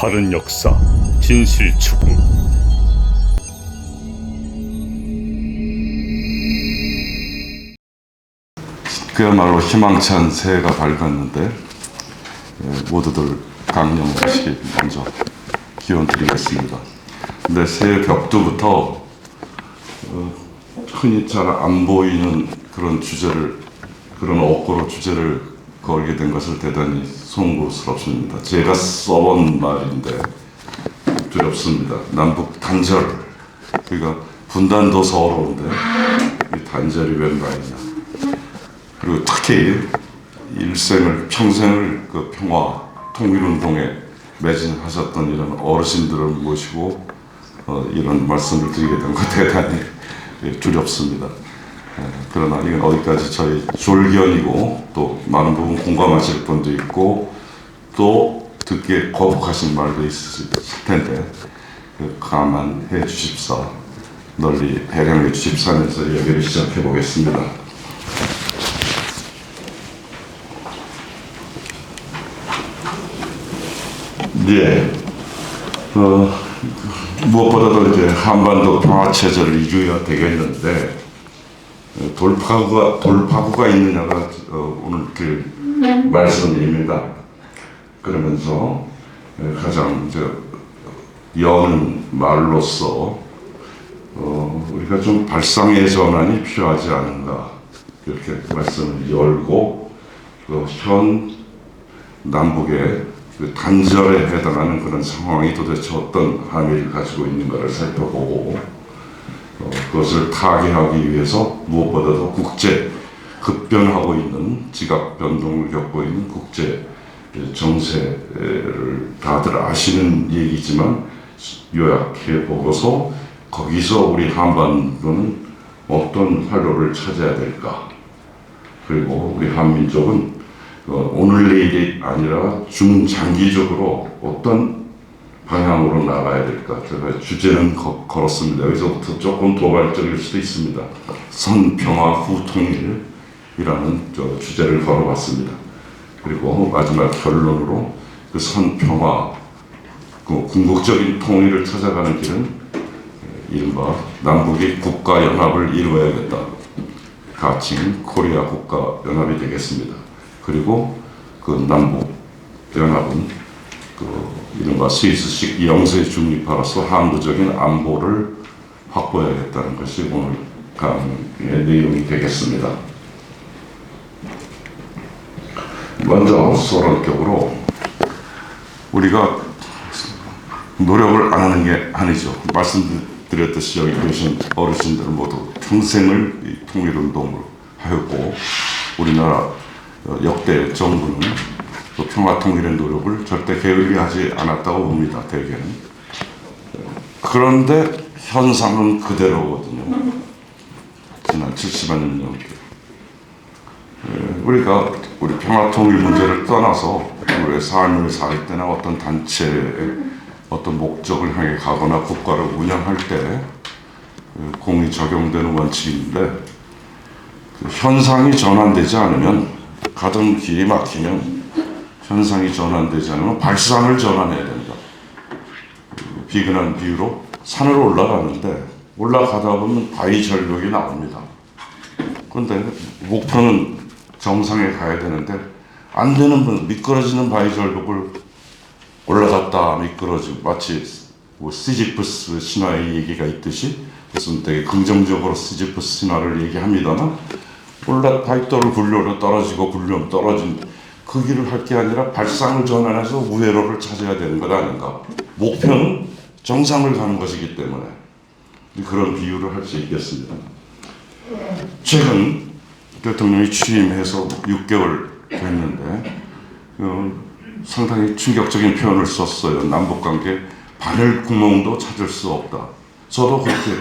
바른 역사, 진실 추구. 그야말로 희망찬 새해가 밝았는데 모두들 강령하시길 먼저 기원드리겠습니다. 근데 새해 벽두부터 흔히 잘 안 보이는 그런 주제를, 그런 어꼬로 주제를 걸게 된 것을 대단히 송구스럽습니다. 제가 써본 말인데 두렵습니다. 남북 단절. 그러니까 분단도 서러운데 이 단절이 웬 말이냐. 그리고 특히 일생을, 평생을 그 평화 통일운동에 매진하셨던 이런 어르신들을 모시고 이런 말씀을 드리게 된 것 대단히 두렵습니다. 그러나 이건 어디까지 저희 졸견이고 또 많은 부분 공감하실 분도 있고 또 듣기에 거북하신 말도 있으실 텐데 감안해 주십사, 널리 배려해 주십사 하면서 이야기를 시작해 보겠습니다. 네. 무엇보다도 이제 한반도 평화 체제를 이루어야 되겠는데 돌파구가 있느냐가 오늘 그 말씀입니다. 그러면서 가장 여는 말로서 우리가 좀 발상의 전환이 필요하지 않은가 이렇게 말씀을 열고 현 남북의 단절에 해당하는 그런 상황이 도대체 어떤 함의를 가지고 있는가를 살펴보고 그것을 타개하기 위해서 무엇보다도 국제 급변하고 있는 지각 변동을 겪고 있는 국제 정세를 다들 아시는 얘기지만 요약해 보고서 거기서 우리 한반도는 어떤 활로를 찾아야 될까, 그리고 우리 한민족은 오늘 내일이 아니라 중장기적으로 어떤 방향으로 나가야 될까. 제가 주제는 걸었습니다. 여기서부터 조금 도발적일 수도 있습니다. 선평화 후 통일이라는 주제를 걸어봤습니다. 그리고 마지막 결론으로 그 선평화, 그 궁극적인 통일을 찾아가는 길은 이른바 남북이 국가연합을 이루어야겠다. 가칭 코리아 국가연합이 되겠습니다. 그리고 그 남북 연합은 이른바 스위스식 영세 중립화로서 항구적인 안보를 확보해야겠다는 것이 오늘 강의의 내용이 되겠습니다. 먼저 서론격으로 우리가 노력을 안 하는 게 아니죠. 말씀드렸듯이 여기 계신 어르신들 모두 평생을 이 통일운동을 하였고 우리나라 역대 정부는 평화 통일의 노력을 절대 게을리하지 않았다고 봅니다. 대개는. 그런데 현상은 그대로거든요. 지난 70여 년 넘게. 우리가 우리 평화 통일 문제를 떠나서 우리의 삶을 살 때나 어떤 단체의 어떤 목적을 향해 가거나 국가를 운영할 때 공이 적용되는 원칙인데 현상이 전환되지 않으면, 가던 길이 막히면 현상이 전환되지 않으면 발상을 전환해야 된다. 비근한 비유로 산을 올라가는데 올라가다 보면 바위 절벽이 나옵니다. 그런데 목표는 정상에 가야 되는데 안 되는 분, 미끄러지는 바위 절벽을 올라갔다 미끄러지고, 마치 시지프스 신화의 얘기가 있듯이, 무슨 되게 긍정적으로 시지프스 신화를 얘기합니다만 바위돌을 굴려도 떨어지고 굴려면 떨어진 그 길을 할 게 아니라 발상을 전환해서 우회로를 찾아야 되는 것 아닌가. 목표는 정상을 가는 것이기 때문에 그런 비유를 할 수 있겠습니다. 최근 대통령이 취임해서 6개월 됐는데 상당히 충격적인 표현을 썼어요. 남북관계 바늘구멍도 찾을 수 없다. 저도 그렇게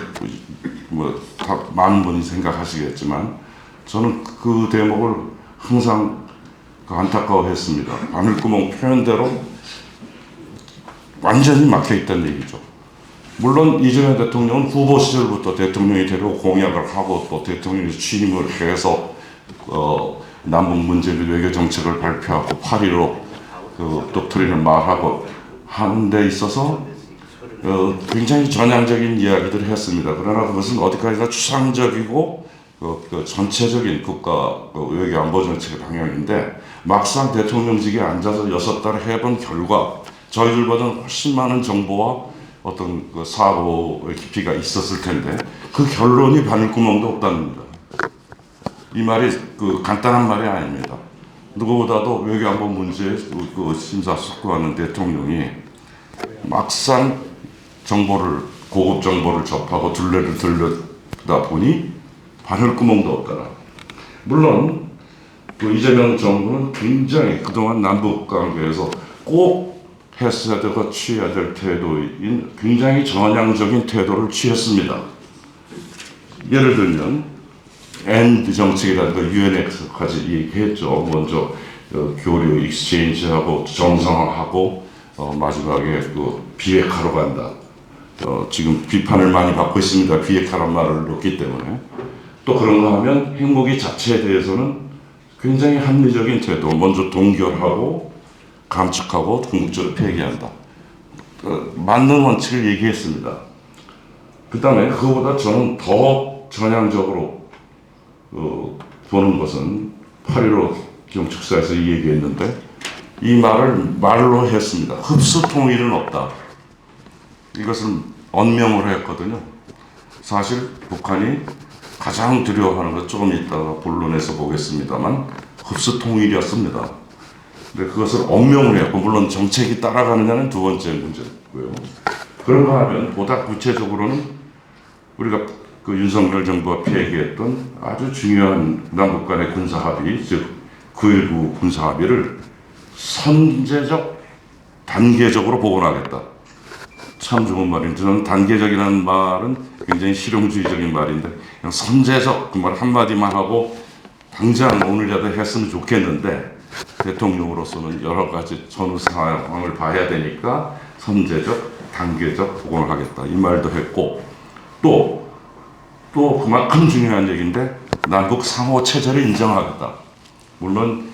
다 많은 분이 생각하시겠지만 저는 그 대목을 항상 안타까워했습니다. 바늘구멍 표현대로 완전히 막혀있다는 얘기죠. 물론 이재명 대통령은 후보 시절부터 대통령이 되고 공약을 하고 또 대통령이 취임을 해서 남북 문제 및 외교 정책을 발표하고 8.15 그 독트린을 말하고 하는 데 있어서 굉장히 전향적인 이야기들을 했습니다. 그러나 그것은 어디까지나 추상적이고 그 전체적인 국가 외교 안보 정책의 방향인데 막상 대통령직에 앉아서 6달 해본 결과 저희들보다는 훨씬 많은 정보와 어떤 그 사고의 깊이가 있었을 텐데 그 결론이 바늘구멍도 없다는 겁니다. 이 말이 그 간단한 말이 아닙니다. 누구보다도 외교안보 문제에 그 심사숙고하는 대통령이 막상 고급 정보를 접하고 둘레를 들려다 보니 바늘구멍도 없더라. 물론 그 이재명 정부는 굉장히 그동안 남북 관계에서 꼭 했어야 되고 취해야 될 태도인 굉장히 전향적인 태도를 취했습니다. 예를 들면 엔드 정책이라든가 UNX까지 얘기했죠. 먼저 교류 익스체인지하고 정상화하고 마지막에 그 비핵화로 간다. 지금 비판을 많이 받고 있습니다. 비핵화란 말을 넣기 때문에. 또 그런가 하면 핵무기 자체에 대해서는 굉장히 합리적인 태도, 먼저 동결하고 감축하고 궁극적으로 폐기한다. 맞는 원칙을 얘기했습니다. 그 다음에 그거보다 저는 더 전향적으로 보는 것은 8.15 경축사에서 이 얘기했는데 이 말을 말로 했습니다. 흡수 통일은 없다. 이것을 언명으로 했거든요. 사실 북한이 가장 두려워하는 것 조금 이따가 본론에서 보겠습니다만 흡수 통일이었습니다. 근데 그것을 언명으로 했고 물론 정책이 따라가느냐는 두 번째 문제고요. 그런가 하면 보다 구체적으로는 우리가 그 윤석열 정부가 폐기했던 아주 중요한 남북 간의 군사 합의, 즉 9.19 군사 합의를 선제적, 단계적으로 복원하겠다. 참 좋은 말인데 저는 단계적이라는 말은 굉장히 실용주의적인 말인데 그냥 선제적 그 말 한마디만 하고 당장 오늘이라도 했으면 좋겠는데 대통령으로서는 여러 가지 전후 상황을 봐야 되니까 선제적, 단계적 복원을 하겠다. 이 말도 했고 또 그만큼 중요한 얘기인데 남북 상호 체제를 인정하겠다. 물론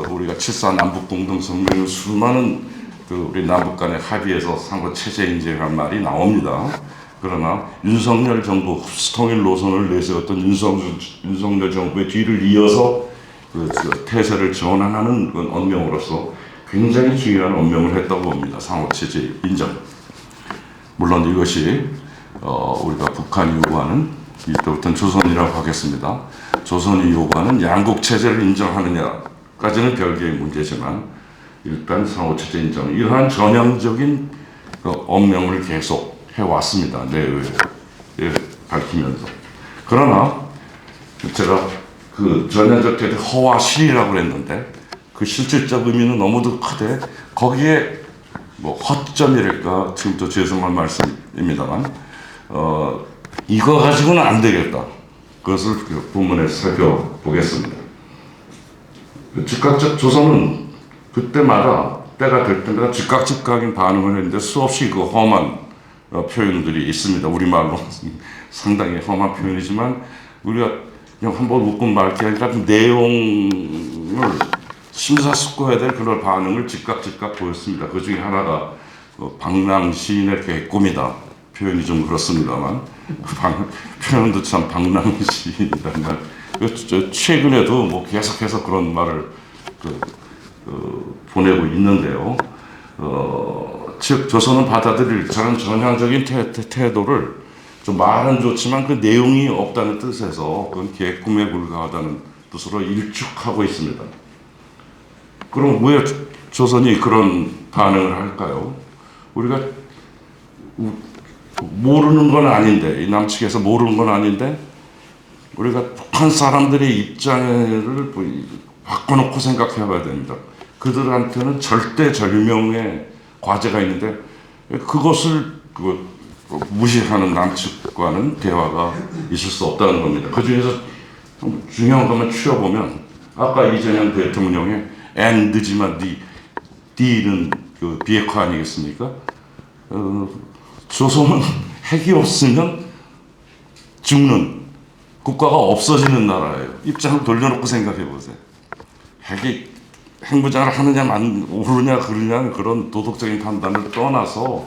우리가 7.4 남북 공동성명의 수많은 우리 남북 간의 합의에서 상호 체제 인정한 말이 나옵니다. 그러나 윤석열 정부 흡수통일 노선을 내세웠던 윤석열 정부의 뒤를 이어서 그 태세를 전환하는 언명으로서 굉장히 중요한 언명을 했다고 봅니다. 상호 체제 인정. 물론 이것이 우리가 북한이 요구하는 이때부터는 조선이라고 하겠습니다. 조선이 요구하는 양국 체제를 인정하느냐까지는 별개의 문제지만 일단 상호체제 인정 이러한 전향적인 언명을 계속 해왔습니다. 내외에 밝히면서. 그러나 제가 그 전향적 태도 허와 실이라고 했는데 그 실질적 의미는 너무도 크되 거기에 뭐 허점이랄까 지금도 죄송한 말씀입니다만 이거 가지고는 안 되겠다. 그것을 그 본문에서 살펴보겠습니다. 즉각적 조선은 그때마다 때가 될 때마다 즉각적인 반응을 했는데 수없이 그 험한 표현들이 있습니다. 우리말로 상당히 험한 표현이지만 우리가 그냥 한번 웃고 말게 아니라 그 내용을 심사숙고해야 될 그런 반응을 즉각 보였습니다. 그 중에 하나가 방랑 시인의 개꿈이다. 표현이 좀 그렇습니다만 표현도 참 방랑 시인이란 말. 최근에도 뭐 계속해서 그런 말을 보내고 있는데요. 즉 조선은 받아들일 저런 전향적인 태도를 좀 말은 좋지만 그 내용이 없다는 뜻에서 그건 개꿈에 불과하다는 뜻으로 일축하고 있습니다. 그럼 왜 조선이 그런 반응을 할까요? 우리가 모르는 건 아닌데 이 남측에서 모르는 건 아닌데 우리가 북한 사람들의 입장을 바꿔놓고 생각해봐야 됩니다. 그들한테는 절대절명의 과제가 있는데 그것을 무시하는 남측과는 대화가 있을 수 없다는 겁니다. 그 중에서 중요한 것만 추려보면 아까 이재명 대통령의 and지만 D는 그 비핵화 아니겠습니까? 조선은 핵이 없으면 죽는 국가가 없어지는 나라예요. 입장을 돌려놓고 생각해 보세요. 핵이 핵무장을 하느냐 오르냐 그러냐 그런 도덕적인 판단을 떠나서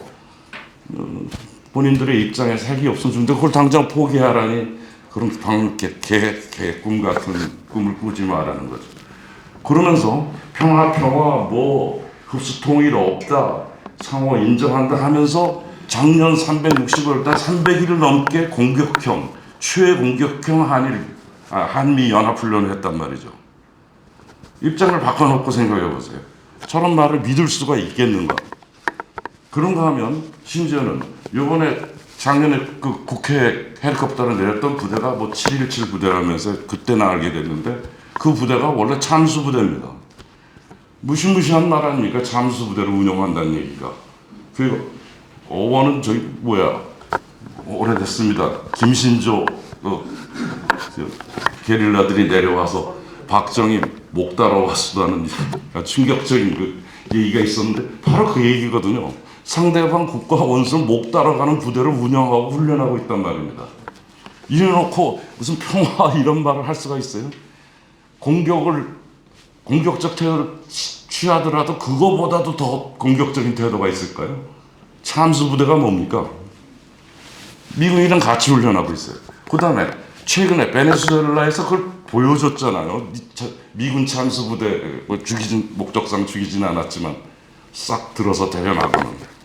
본인들의 입장에서 핵이 없으면 좋은데 그걸 당장 포기하라니 그런 개꿈 같은 꿈을 꾸지 말라는 거죠. 그러면서 평화 뭐 흡수 통일 없다 상호 인정한다 하면서 작년 360일 달 300일을 넘게 공격형 최공격형 한미 연합훈련을 했단 말이죠. 입장을 바꿔놓고 생각해 보세요. 저런 말을 믿을 수가 있겠는가? 그런가 하면 심지어는 이번에 작년에 그 국회 헬리콥터를 내렸던 부대가 뭐 717 부대라면서 그때나 알게 됐는데 그 부대가 원래 잠수부대입니다. 무시무시한 말 아닙니까? 잠수부대를 운영한다는 얘기가. 그리고 어원은 저기 오래됐습니다. 김신조 게릴라들이 내려와서 박정희 목 따러 왔다는 충격적인 그 얘기가 있었는데 바로 그 얘기거든요. 상대방 국가 원수를 목 따라가는 부대를 운영하고 훈련하고 있단 말입니다. 이래놓고 무슨 평화 이런 말을 할 수가 있어요? 공격적 태도를 취하더라도 그거보다도 더 공격적인 태도가 있을까요? 참수부대가 뭡니까? 미국이랑 같이 훈련하고 있어요. 그 다음에 최근에 베네수엘라에서 그걸 보여줬잖아요. 미군 참수부대 목적상 죽이진 않았지만 싹 들어서 대련하고는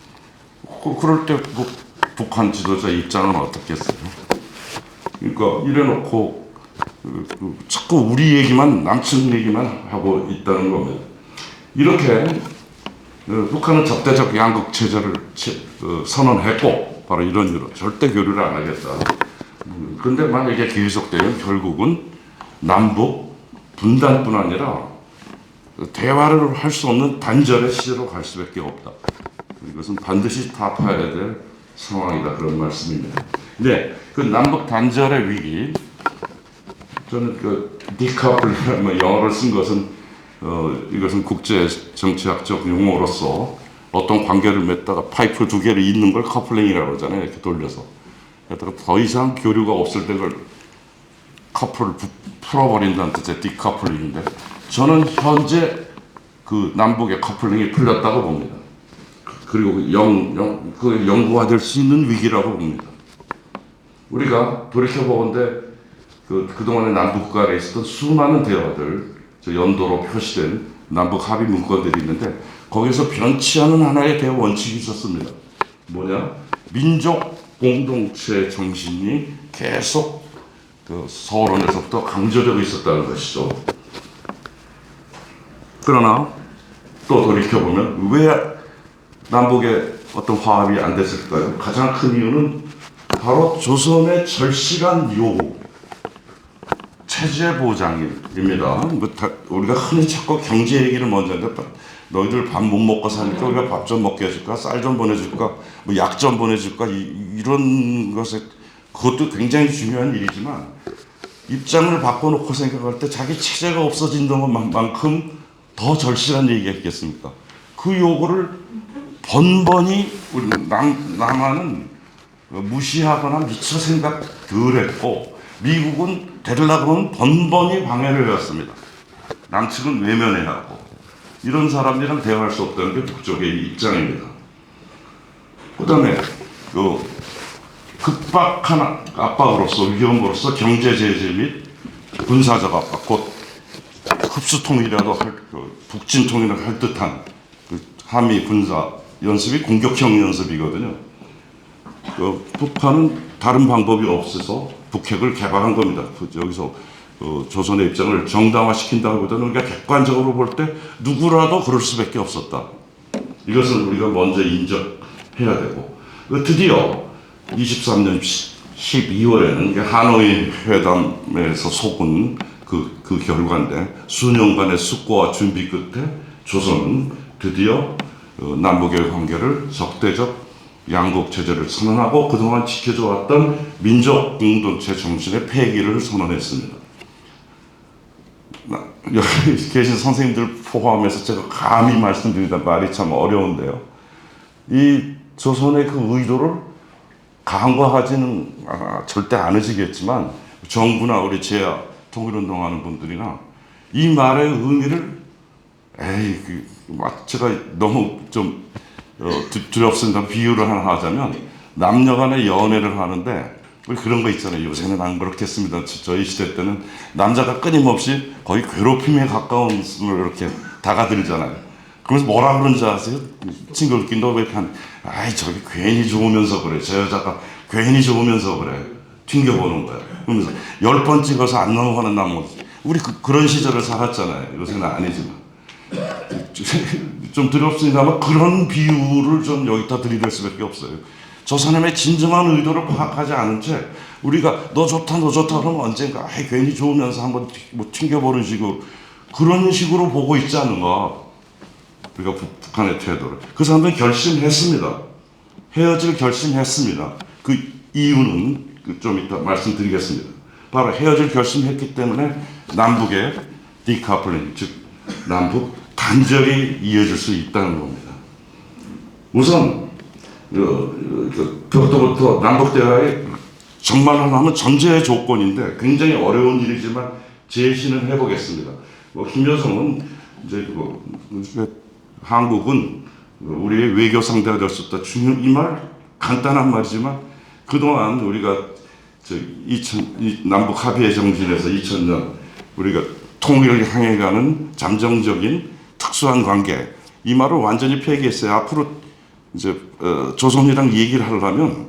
그럴 때 뭐 북한 지도자 입장은 어떻겠어요? 그러니까 이래놓고 자꾸 우리 얘기만 남친 얘기만 하고 있다는 겁니다. 이렇게 북한은 적대적 양국 체제를 선언했고 바로 이런 이유로 절대 교류를 안 하겠다. 그런데 만약에 계속되면 결국은 남북 분단뿐 아니라 대화를 할 수 없는 단절의 시대로 갈 수밖에 없다. 이것은 반드시 타파해야 될 상황이다 그런 말씀입니다. 네, 그 남북 단절의 위기 저는 그 디커플링 영어를 쓴 것은 이것은 국제 정치학적 용어로서 어떤 관계를 맺다가 파이프 두 개를 잇는 걸 커플링이라고 하잖아요. 이렇게 돌려서. 그러다가 더 이상 교류가 없을 때 그걸 커플을 풀어버린다는 뜻의 디커플링인데 저는 현재 그 남북의 커플링이 풀렸다고 봅니다. 그리고 그 연구화될 수 있는 위기라고 봅니다. 우리가 돌이켜보건대 그동안의 남북 간에 있었던 수많은 대화들, 저 연도로 표시된 남북 합의 문건들이 있는데 거기서 변치 않은 하나의 대화 원칙이 있었습니다. 뭐냐? 민족 공동체 정신이 계속 그 서론에서부터 강조되고 있었다는 것이죠. 그러나 또 돌이켜보면 왜 남북의 어떤 화합이 안 됐을까요? 가장 큰 이유는 바로 조선의 절실한 요구, 체제 보장입니다. 우리가 흔히 자꾸 경제 얘기를 먼저 하는데 너희들 밥 못 먹고 사니까 우리가 밥 좀 먹게 해줄까, 쌀 좀 보내줄까, 뭐 약 좀 보내줄까 이런 것에 그것도 굉장히 중요한 일이지만 입장을 바꿔놓고 생각할 때 자기 체제가 없어진다는 것만큼 더 절실한 얘기가 있겠습니까? 그 요구를 번번이 우리 남한은 무시하거나 미처 생각 덜 했고 미국은 되려고 하면 번번이 방해를 해왔습니다. 남측은 외면해하고 이런 사람들이랑 대화할 수 없다는 게 북쪽의 입장입니다. 그 다음에 급박한 압박으로서 위험으로서 경제 제재 및 군사적 압박 곧 흡수통이라도 북진통일을 할 듯한 한미 군사 연습이 공격형 연습이거든요. 북한은 다른 방법이 없어서 북핵을 개발한 겁니다. 여기서 조선의 입장을 정당화시킨다기보다는 우리가 객관적으로 볼 때 누구라도 그럴 수밖에 없었다. 이것을 우리가 먼저 인정해야 되고 드디어 23년 12월에는 하노이 회담에서 속은 그 결과인데 수년간의 숙고와 준비 끝에 조선은 드디어 남북의 관계를 적대적 양국 체제를 선언하고 그동안 지켜져 왔던 민족 공동체 정신의 폐기를 선언했습니다. 여기 계신 선생님들 포함해서 제가 감히 말씀드리다 말이 참 어려운데요. 이 조선의 그 의도를 간과하지는 절대 않으시겠지만 정부나 우리 제야 통일운동하는 분들이나 이 말의 의미를 에이, 제가 너무 좀 두렵습니다. 비유를 하나 하자면 남녀간의 연애를 하는데 우리 그런 거 있잖아요. 요새는 안 그렇겠습니다. 저희 시대 때는 남자가 끊임없이 거의 괴롭힘에 가까운 을 이렇게 다가들잖아요. 그러면서 뭐라 그런지 아세요? 친구들끼리 너 왜 이렇게 아이 저기 괜히 좋으면서 그래. 저 여자가 괜히 좋으면서 그래. 튕겨보는 거야. 그러면서 10번 찍어서 안 넘어가는 나무. 우리 그런 시절을 살았잖아요. 요새는 아니지만. 좀 두렵습니다만 그런 비유를 좀 여기다 들이댈 수밖에 없어요. 저 사람의 진정한 의도를 파악하지 않은 채 우리가 너 좋다 너 좋다 그러면 언젠가 아이 괜히 좋으면서 한번 뭐 튕겨보는 식으로 그런 식으로 보고 있지 않은가. 우리가 북한의 태도를 그 사람들은 결심했습니다. 헤어질 결심했습니다. 그 이유는 좀 이따 말씀드리겠습니다. 바로 헤어질 결심했기 때문에 남북의 디카플링 즉 남북 단절이 이어질 수 있다는 겁니다. 우선 그것부터 남북 대화의 정말로 하면 전제의 조건인데 굉장히 어려운 일이지만 제시는 해보겠습니다. 김여정은 이제 한국은 우리의 외교 상대가 될 수 없다. 이 말 간단한 말이지만 그동안 우리가 남북 합의의 정신에서 2000년 우리가 통일을 향해 가는 잠정적인 특수한 관계 이 말을 완전히 폐기했어요. 앞으로 이제 조선이랑 얘기를 하려면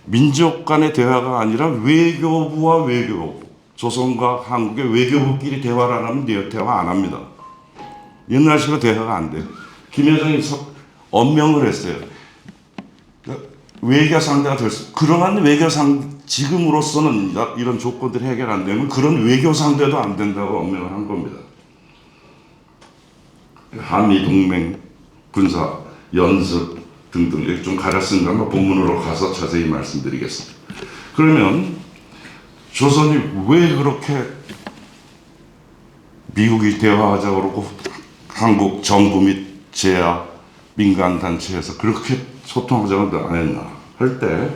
민족 간의 대화가 아니라 외교부와 외교부, 조선과 한국의 외교부끼리 대화를 안 하면 대화 안 합니다. 옛날식으로 대화가 안 돼요. 김여정이 언명을 했어요. 외교 상대가 될 수, 그러한 외교 지금으로서는 이런 조건들이 해결 안 되면 그런 외교 상대도 안 된다고 언명을 한 겁니다. 한미 동맹 군사 연습 등등 여기 좀 가렸습니다만 본문으로 가서 자세히 말씀드리겠습니다. 그러면 조선이 왜 그렇게 미국이 대화하자고 그러고 한국 정부 및 제야 민간 단체에서 그렇게 소통하자고 안 했나 할 때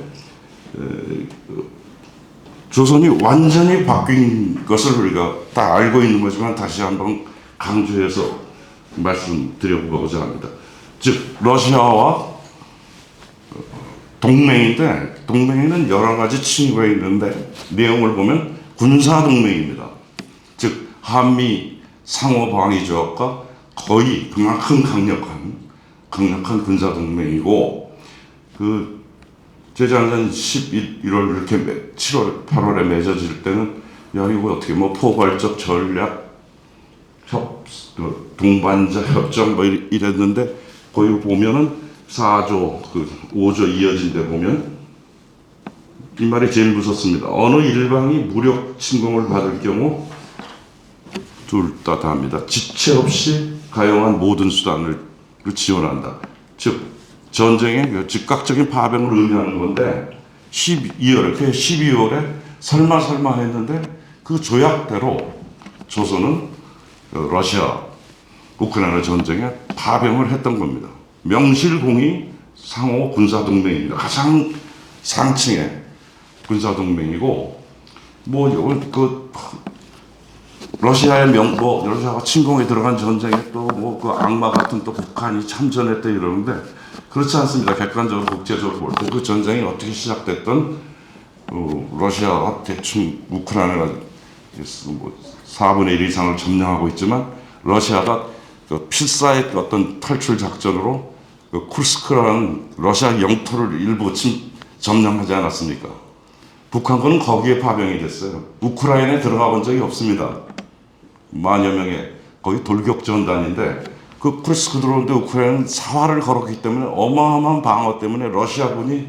조선이 완전히 바뀐 것을 우리가 다 알고 있는 거지만 다시 한번 강조해서 말씀드려보고자 합니다. 즉 러시아와 동맹인데 동맹에는 여러 가지 층위가 있는데 내용을 보면 군사 동맹입니다. 즉 한미 상호 방위 조약과 거의 그만큼 강력한 군사 동맹이고 재작년 11월 이렇게 7월 8월에 맺어질 때는 야 이거 어떻게 뭐 포괄적 전략 동반자 협정 뭐 이랬는데 거기 보면은 4조 5조 이어진 데 보면 이 말이 제일 무섭습니다. 어느 일방이 무력 침공을 받을 경우 둘 다 합니다. 지체 없이 가용한 모든 수단을 지원한다. 즉 전쟁의 즉각적인 파병을 의미하는 건데 12월에 설마 했는데 그 조약대로 조선은 러시아 우크라이나 전쟁에 파병을 했던 겁니다. 명실공히 상호 군사동맹입니다. 가장 상층의 군사동맹이고 러시아의 러시아가 침공에 들어간 전쟁에 또 그 악마 같은 또 북한이 참전했다 이러는데 그렇지 않습니다. 객관적으로 국제적으로 볼 때 그 전쟁이 어떻게 시작됐던 러시아가 대충 우크라이나가 4분의 1 이상을 점령하고 있지만 러시아가 필사의 어떤 탈출 작전으로 쿠르스크라는 러시아 영토를 일부 점령하지 않았습니까? 북한군은 거기에 파병이 됐어요. 우크라이나에 들어가 본 적이 없습니다. 만여 명의 거의 돌격전단인데 그 쿠르스크 들어오는데 우크라이나는 사활을 걸었기 때문에 어마어마한 방어 때문에 러시아군이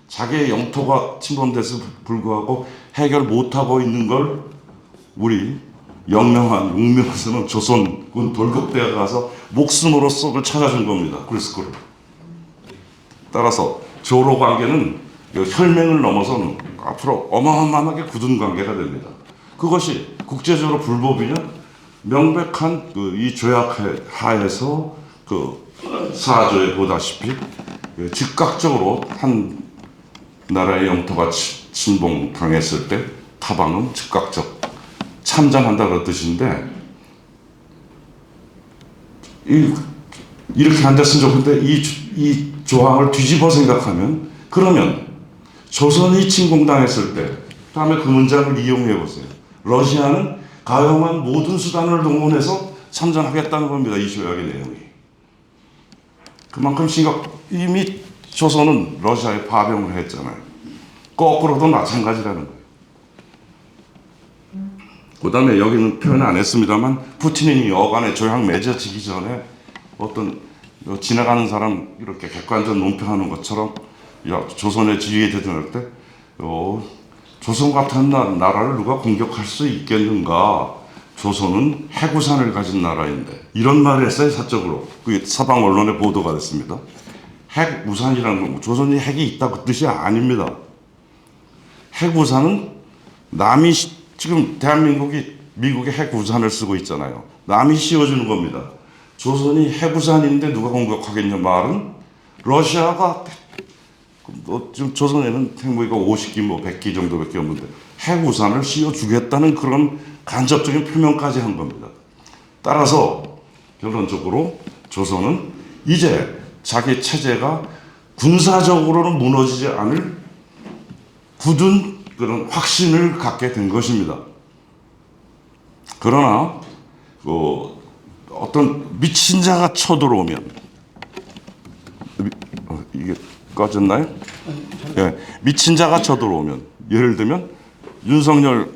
자기의 영토가 침범돼서 불구하고 해결 못하고 있는 걸 우리 영명한 웅명에서는 조선군 돌격대가 가서 목숨으로 쏙을 찾아준 겁니다. 쿠르스크를. 따라서 조로 관계는 혈맹을 넘어서는 앞으로 어마어마하게 굳은 관계가 됩니다. 그것이 국제적으로 불법이냐? 명백한 이 조약 하에서 4조에 보다시피 즉각적으로 한 나라의 영토가 침범당했을 때 타방은 즉각적 참전한다 그런 뜻인데 이렇게 안 됐으면 좋겠는데 이 조항을 뒤집어 생각하면 그러면 조선이 침공당했을 때 다음에 그 문장을 이용해 보세요. 러시아는 가용한 모든 수단을 동원해서 참전하겠다는 겁니다. 이 조약의 내용이. 그만큼 이미 조선은 러시아에 파병을 했잖아요. 거꾸로도 마찬가지라는 거예요. 그 다음에 여기는 표현 안 했습니다만 푸틴이 여간에 조약 맺어지기 전에 어떤 지나가는 사람 이렇게 객관적 논평하는 것처럼 조선의 지위에 대등할 때 조선 같은 나라를 누가 공격할 수 있겠는가? 조선은 해구산을 가진 나라인데 이런 말을 했어요. 사적으로 그게 서방 언론에 보도가 됐습니다. 핵우산이라는 건 조선이 핵이 있다 그 뜻이 아닙니다. 핵우산은 남이 지금 대한민국이 미국의 핵우산을 쓰고 있잖아요. 남이 씌워주는 겁니다. 조선이 핵우산인데 누가 공격하겠냐 말은 러시아가 지금 조선에는 핵무기가 50기 뭐 100기 정도밖에 없는데 핵우산을 씌워주겠다는 그런 간접적인 표명까지 한 겁니다. 따라서 결론적으로 조선은 이제 자기 체제가 군사적으로는 무너지지 않을 굳은 그런 확신을 갖게 된 것입니다. 그러나 어떤 미친 자가 쳐들어오면 이게 꺼졌나요? 예, 미친 자가 쳐들어오면 예를 들면 윤석열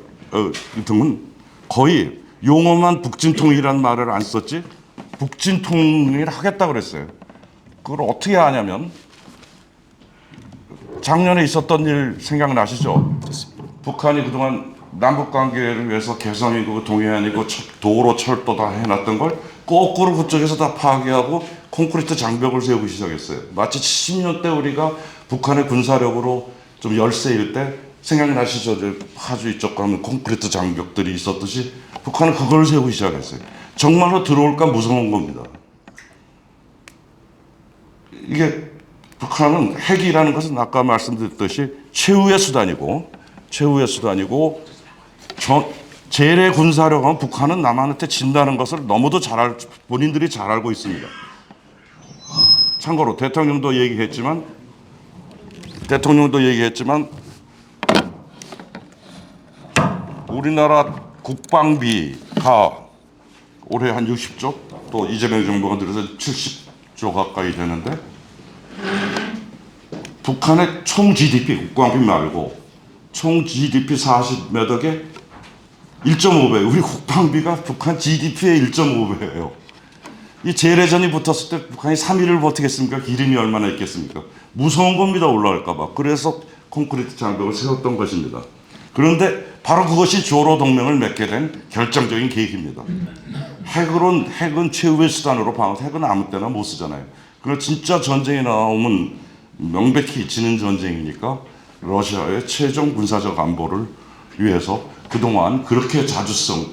등은 거의 용어만 북진통이란 말을 안 썼지 북진통일 하겠다 그랬어요. 그걸 어떻게 하냐면 작년에 있었던 일 생각나시죠? 북한이 그동안 남북관계를 위해서 개성이고 동해안이고 도로 철도 다 해놨던 걸 거꾸로 그쪽에서 다 파괴하고 콘크리트 장벽을 세우기 시작했어요. 마치 70년 때 우리가 북한의 군사력으로 좀 열세일 때 생각나시죠? 파주 이쪽 가면 콘크리트 장벽들이 있었듯이 북한은 그걸 세우기 시작했어요. 정말로 들어올까 무서운 겁니다. 이게 북한은 핵이라는 것은 아까 말씀드렸듯이 최후의 수단이고 재래 군사력은 북한은 남한한테 진다는 것을 너무도 본인들이 잘 알고 있습니다. 참고로 대통령도 얘기했지만 우리나라 국방비가 올해 한 60조 또 이재명 정부가 들어서 70조 가까이 되는데 북한의 총 GDP 국방비 말고 총 GDP 40몇 억에 1.5배 우리 국방비가 북한 GDP의 1.5배예요. 이 재래전이 붙었을 때 북한이 3일을 버티겠습니까? 기름이 얼마나 있겠습니까? 무서운 겁니다. 올라갈까 봐. 그래서 콘크리트 장벽을 세웠던 것입니다. 그런데 바로 그것이 조로 동맹을 맺게 된 결정적인 계기입니다. 핵은 최후의 수단으로 핵은 아무 때나 못 쓰잖아요. 그러나 진짜 전쟁이 나오면 명백히 지는 전쟁이니까 러시아의 최종 군사적 안보를 위해서 그동안 그렇게 자주성을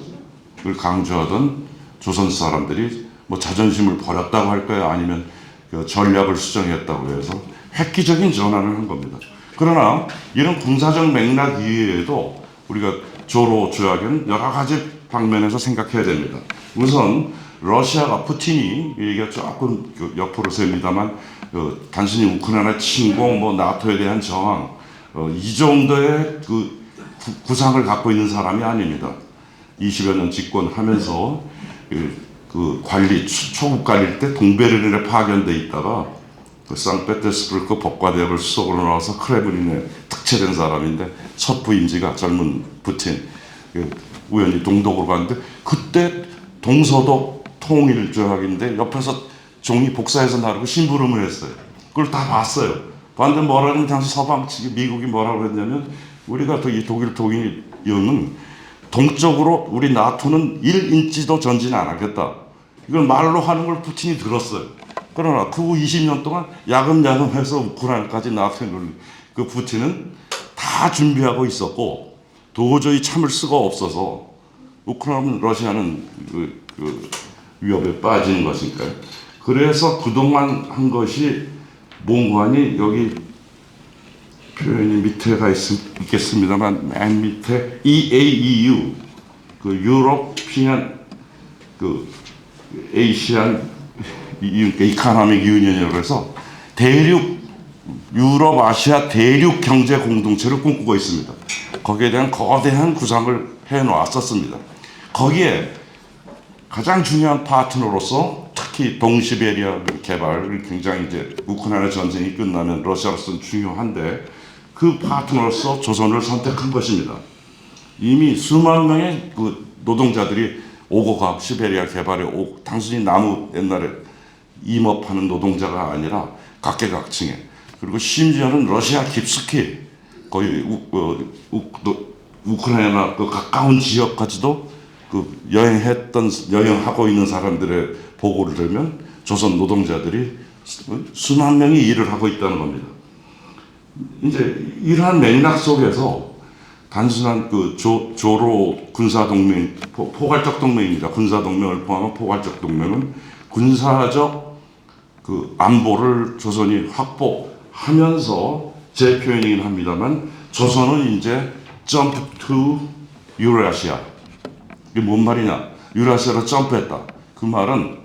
강조하던 조선 사람들이 뭐 자존심을 버렸다고 할까요? 아니면 그 전략을 수정했다고 해서 획기적인 전환을 한 겁니다. 그러나 이런 군사적 맥락 이외에도 우리가 조로 조약은 여러 가지 방면에서 생각해야 됩니다. 우선 러시아가 푸틴이 얘기가 조금 옆으로 셉니다만 단순히 우크라이나 침공, 뭐 나토에 대한 저항 이 정도의 그 구상을 갖고 있는 사람이 아닙니다. 20여 년 집권하면서 그 관리 초급 관리일 때 동베를린에 파견돼 있다가 그 상페테르스부르크 법과대학을 수석으로 나와서 크레므린에 특채된 사람인데 첫 부임지가 젊은 푸틴 우연히 동독으로 갔는데 그때 동서독 통일조약인데 옆에서 종이 복사해서 나르고 심부름을 했어요. 그걸 다 봤어요. 봤는데 뭐라 하면 당시 서방 측이 미국이 뭐라고 했냐면 우리가 이 독일 통일위원은 동쪽으로 우리 나토는 1인치도 전진 안 하겠다. 이걸 말로 하는 걸 푸틴이 들었어요. 그러나 그 후 20년 동안 야금야금 해서 우크라이나까지 나토에 놀린 그 푸틴은 다 준비하고 있었고 도저히 참을 수가 없어서 우크라이나 러시아는 그 위협에 빠지는 것이니까요. 그래서 그동안 한 것이 몽관이 여기 표현이 밑에가 있겠습니다만 맨 밑에 EAEU 그 유럽피안 그 에이시안 이카노믹 유니언이라고 해서 유럽 아시아 대륙 경제 공동체를 꿈꾸고 있습니다. 거기에 대한 거대한 구상을 해놓았었습니다. 거기에 가장 중요한 파트너로서 특히 동시베리아 개발을 굉장히 이제 우크라이나 전쟁이 끝나면 러시아로서는 중요한데 그 파트너로서 조선을 선택한 것입니다. 이미 수만 명의 그 노동자들이 오고 가 시베리아 개발에 단순히 나무 옛날에 임업하는 노동자가 아니라 각계각층에 그리고 심지어는 러시아 깊숙이 거의 우크라이나 그 가까운 지역까지도 그 여행하고 있는 사람들의 보고를 들으면 조선 노동자들이 수만 명이 일을 하고 있다는 겁니다. 이제 이러한 맥락 속에서 단순한 그 조로 군사 동맹, 포괄적 동맹입니다. 군사 동맹을 포함한 포괄적 동맹은 군사적 그 안보를 조선이 확보하면서 제 표현이긴 합니다만 조선은 이제 jump to Eurasia. 이게 뭔 말이냐? 유라시아로 점프했다. 그 말은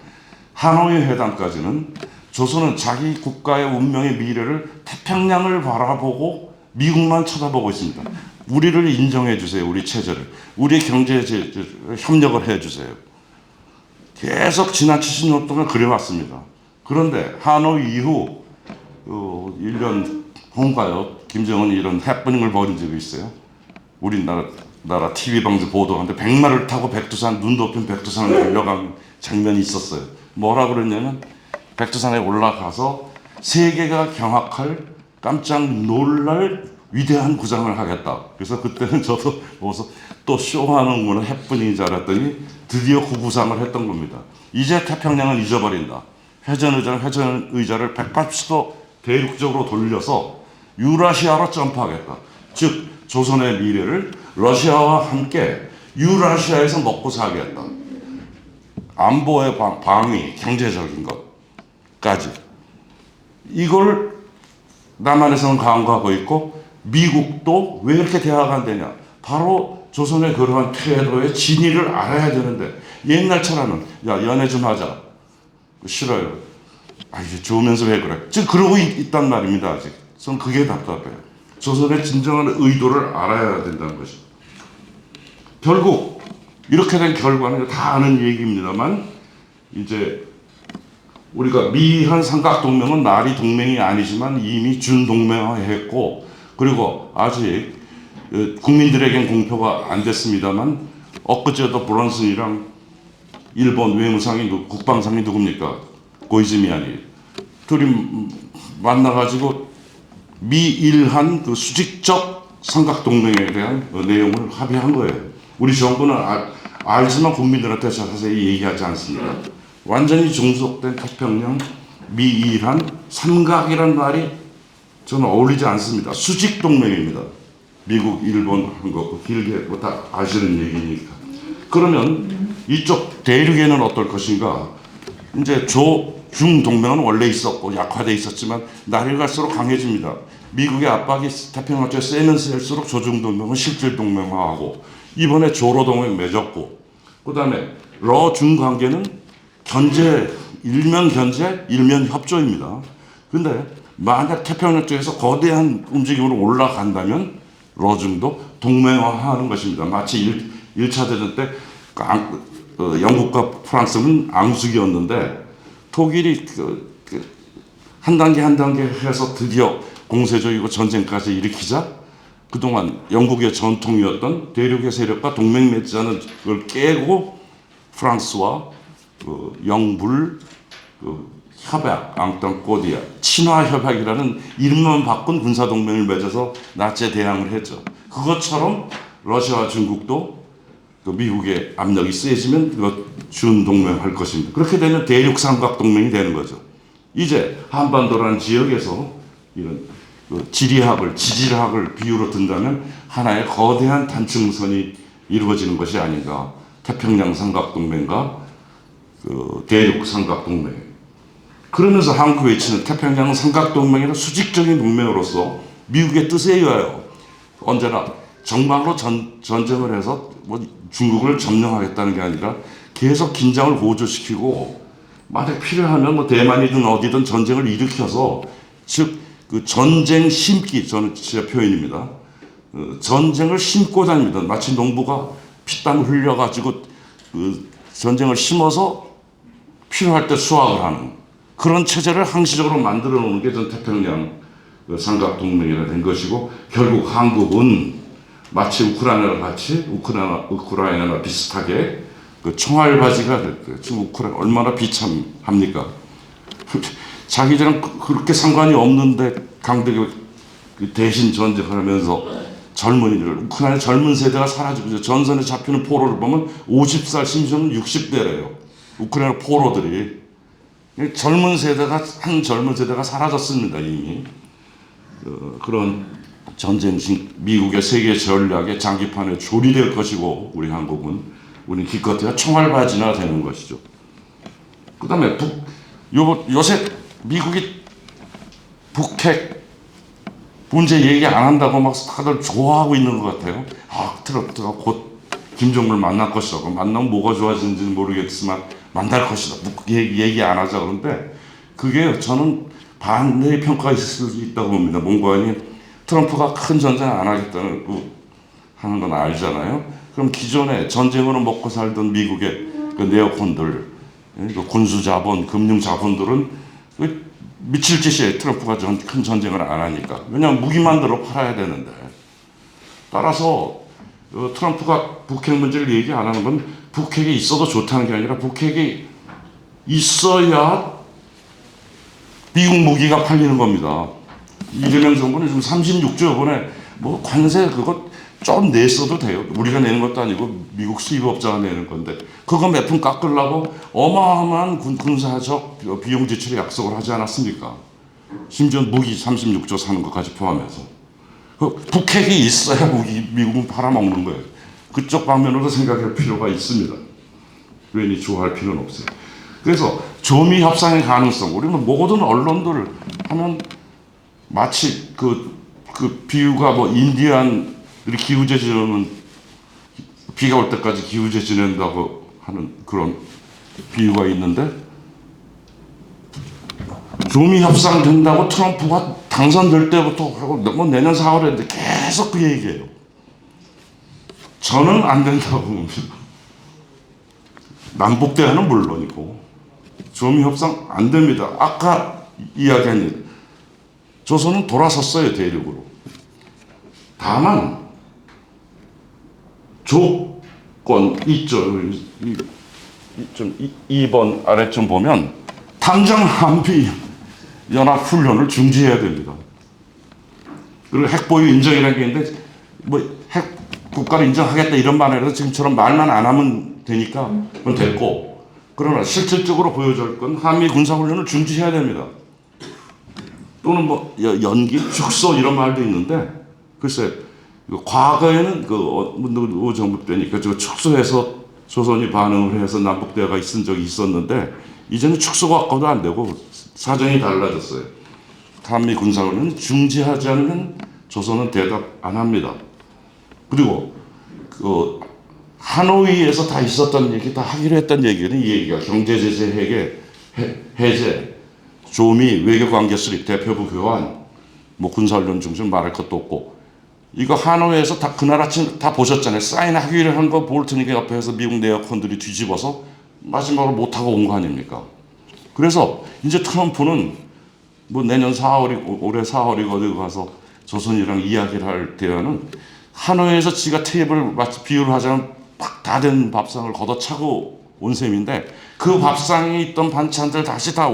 하노이 회담까지는 조선은 자기 국가의 운명의 미래를 태평양을 바라보고 미국만 쳐다보고 있습니다. 우리를 인정해 주세요. 우리 체제를. 우리 경제 협력을 해 주세요. 계속 지난 70년 동안 그래왔습니다. 그런데 하노이 이후 1년 후인가요? 김정은이 이런 해프닝을 벌인 적이 있어요. 우리나라 TV 방송 보도하는데 백마를 타고 백두산, 눈 덮인 백두산을 달려간 장면이 있었어요. 뭐라 그랬냐면 백두산에 올라가서 세계가 경악할 깜짝 놀랄 위대한 구상을 하겠다. 그래서 그때는 저도 보고서 또 쇼하는구나 해프닝인 줄 알았더니 드디어 그 구상을 했던 겁니다. 이제 태평양은 잊어버린다. 회전의자를 180도 대륙적으로 돌려서 유라시아로 점프하겠다. 즉 조선의 미래를 러시아와 함께 유라시아에서 먹고 살겠다. 안보의 방위, 경제적인 것까지. 이걸 남한에서는 강구하고 있고 미국도 왜 이렇게 대화가 안 되냐. 바로 조선의 그러한 태도의 진위를 알아야 되는데 옛날처럼은 야 연애 좀 하자. 싫어요. 이제 좋으면서 왜 그래. 지금 그러고 있단 말입니다. 아직. 저는 그게 답답해요. 조선의 진정한 의도를 알아야 된다는 것입니다. 결국 이렇게 된 결과는 다 아는 얘기입니다만 이제 우리가 미한 삼각동맹은 말이 동맹이 아니지만 이미 준동맹화했고 그리고 아직 국민들에겐 공표가 안 됐습니다만 엊그제도 브런슨이랑 일본 외무상이 국방상이 누굽니까? 고이즈미야니 둘이 만나가지고 미일한 그 수직적 삼각동맹에 대한 내용을 합의한 거예요. 우리 정부는 알지만 국민들한테 자세히 얘기하지 않습니다. 완전히 종속된 태평양 미일한 삼각이란 말이 저는 어울리지 않습니다. 수직 동맹입니다. 미국, 일본 한 거 길게 뭐 다 아시는 얘기니까. 그러면 이쪽 대륙에는 어떨 것인가? 이제 중 동맹은 원래 있었고 약화돼 있었지만 날이 갈수록 강해집니다. 미국의 압박이 태평양 쪽에 세면 셀수록 조중 동맹은 실질 동맹화하고 이번에 조로 동맹 맺었고 그다음에 러중 관계는 일면 견제, 일면 협조입니다. 근데 만약 태평양 쪽에서 거대한 움직임으로 올라간다면 러중도 동맹화하는 것입니다. 마치 1차 대전 때 영국과 프랑스는 앙숙이었는데 독일이 한 단계 한 단계 해서 드디어 공세적이고 전쟁까지 일으키자 그동안 영국의 전통이었던 대륙의 세력과 동맹 맺자는 걸 깨고 프랑스와 영불 협약, 앙땅꼬디아, 친화 협약이라는 이름만 바꾼 군사 동맹을 맺어서 나치에 대항을 했죠. 그것처럼 러시아와 중국도 미국의 압력이 세지면 준동맹할 것입니다. 그렇게 되면 대륙 삼각 동맹이 되는 거죠. 이제 한반도라는 지역에서 이런 지질학을 비유로 든다면 하나의 거대한 단층선이 이루어지는 것이 아닌가. 태평양 삼각 동맹과 대륙 삼각 동맹. 그러면서 한국 외치는 태평양 삼각 동맹이라는 수직적인 동맹으로서 미국의 뜻에 의하여 언제나 정말로 전쟁을 해서 중국을 점령하겠다는 게 아니라 계속 긴장을 고조시키고 만약 필요하면 뭐 대만이든 어디든 전쟁을 일으켜서 즉 그 전쟁 심기 저는 제 표현입니다. 전쟁을 심고 다닙니다. 마치 농부가 피땀 흘려가지고 그 전쟁을 심어서 필요할 때 수확을 하는 그런 체제를 항시적으로 만들어 놓는 게 전 태평양 삼각 동맹이라 된 것이고 결국 한국은 마치 우크라이나와 같이 우크라이나와 비슷하게 그 총알바지가 됐고요. 지금 우크라이나 얼마나 비참합니까? 자기들은 그렇게 상관이 없는데 강대국 대신 전쟁을 하면서 젊은이들, 우크라이나 젊은 세대가 사라지고 있어요. 전선에 잡히는 포로를 보면 50살, 심지어는 60대래요. 우크라이나 포로들이. 젊은 세대가, 한 젊은 세대가 사라졌습니다, 이미. 그런 전쟁, 미국의 세계 전략의 장기판에 조리될 것이고, 우리 한국은, 우리 기껏해야 총알바지나 되는 것이죠. 그 다음에 요새 미국이 북핵 문제 얘기 안 한다고 막 다들 좋아하고 있는 것 같아요. 트럼프가 곧 김정은을 만날 것이라고. 만나면 뭐가 좋아지는지는 모르겠지만 만날 것이다. 얘기 안 하자 그런데 그게 저는 반대의 평가가 있을 수 있다고 봅니다. 뭔가 트럼프가 큰 전쟁 안 하겠다는 하는 건 알잖아요. 그럼 기존에 전쟁으로 먹고 살던 미국의 그 네오콘들, 그 군수 자본, 금융 자본들은 미칠 짓이에요. 트럼프가 큰 전쟁을 안 하니까. 왜냐하면 무기 만들어 팔아야 되는데. 따라서 트럼프가 북핵 문제를 얘기 안 하는 건 북핵이 있어도 좋다는 게 아니라 북핵이 있어야 미국 무기가 팔리는 겁니다. 이재명 정부는 지금 36조 이번에 뭐 관세 그거 좀 냈어도 돼요. 우리가 내는 것도 아니고 미국 수입업자가 내는 건데 그거 몇 푼 깎으려고 어마어마한 군사적 비용 지출의 약속을 하지 않았습니까? 심지어 무기 36조 사는 것까지 포함해서. 북핵이 있어야 미국은 팔아먹는 거예요. 그쪽 방면으로 생각할 필요가 있습니다. 괜히 좋아할 필요는 없어요. 그래서 조미 협상의 가능성, 우리는 모든 언론들 하면 마치 그 비유가 뭐 인디안 기후제 지내면 비가 올 때까지 기후제 지낸다고 하는 그런 비유가 있는데 조미 협상 된다고 트럼프가 당선될 때부터 하고 뭐 내년 4월에 했는데 계속 그 얘기예요. 저는 안 된다고 봅니다. 남북 대화는 물론이고 조미 협상 안 됩니다. 아까 이야기한 일 조선은 돌아섰어요, 대륙으로. 다만 조건 있죠. 2번 아래 좀 보면 당장 한미 연합 훈련을 중지해야 됩니다. 그리고 핵보유 인정이라는 게 있는데 뭐 핵 국가를 인정하겠다 이런 말이라도 지금처럼 말만 안 하면 되니까 그건 됐고, 그러나 실질적으로 보여줄 건 한미 군사훈련을 중지해야 됩니다. 또는 뭐 연기, 축소 이런 말도 있는데 글쎄 과거에는 그 정부 때니까 저 축소해서 조선이 반응을 해서 남북 대화가 있은 적이 있었는데 이제는 축소가 갖고도 안 되고 사정이 달라졌어요. 한미 군사훈련은 중지하지 않으면 조선은 대답 안 합니다. 그리고 그 하노이에서 다 있었던 얘기, 다 하기로 했던 얘기는 이 얘기가 경제 제재 해제, 조미, 외교관계 수립, 대표부 교환, 뭐 군사훈련 중심 말할 것도 없고, 이거 하노이에서 다 그날 아침 다 보셨잖아요. 사인하기로 한 거 볼트니까 옆에서 미국 내역권들이 뒤집어서 마지막으로 못하고 온 거 아닙니까? 그래서 이제 트럼프는 뭐 내년 4월이 올해 4월이 어디 가서 조선이랑 이야기를 할 때는 하노이에서 지가 테이블 마치 비유를 하자면 팍 다 된 밥상을 걷어차고 온 셈인데 그 밥상에 있던 반찬들 다시 다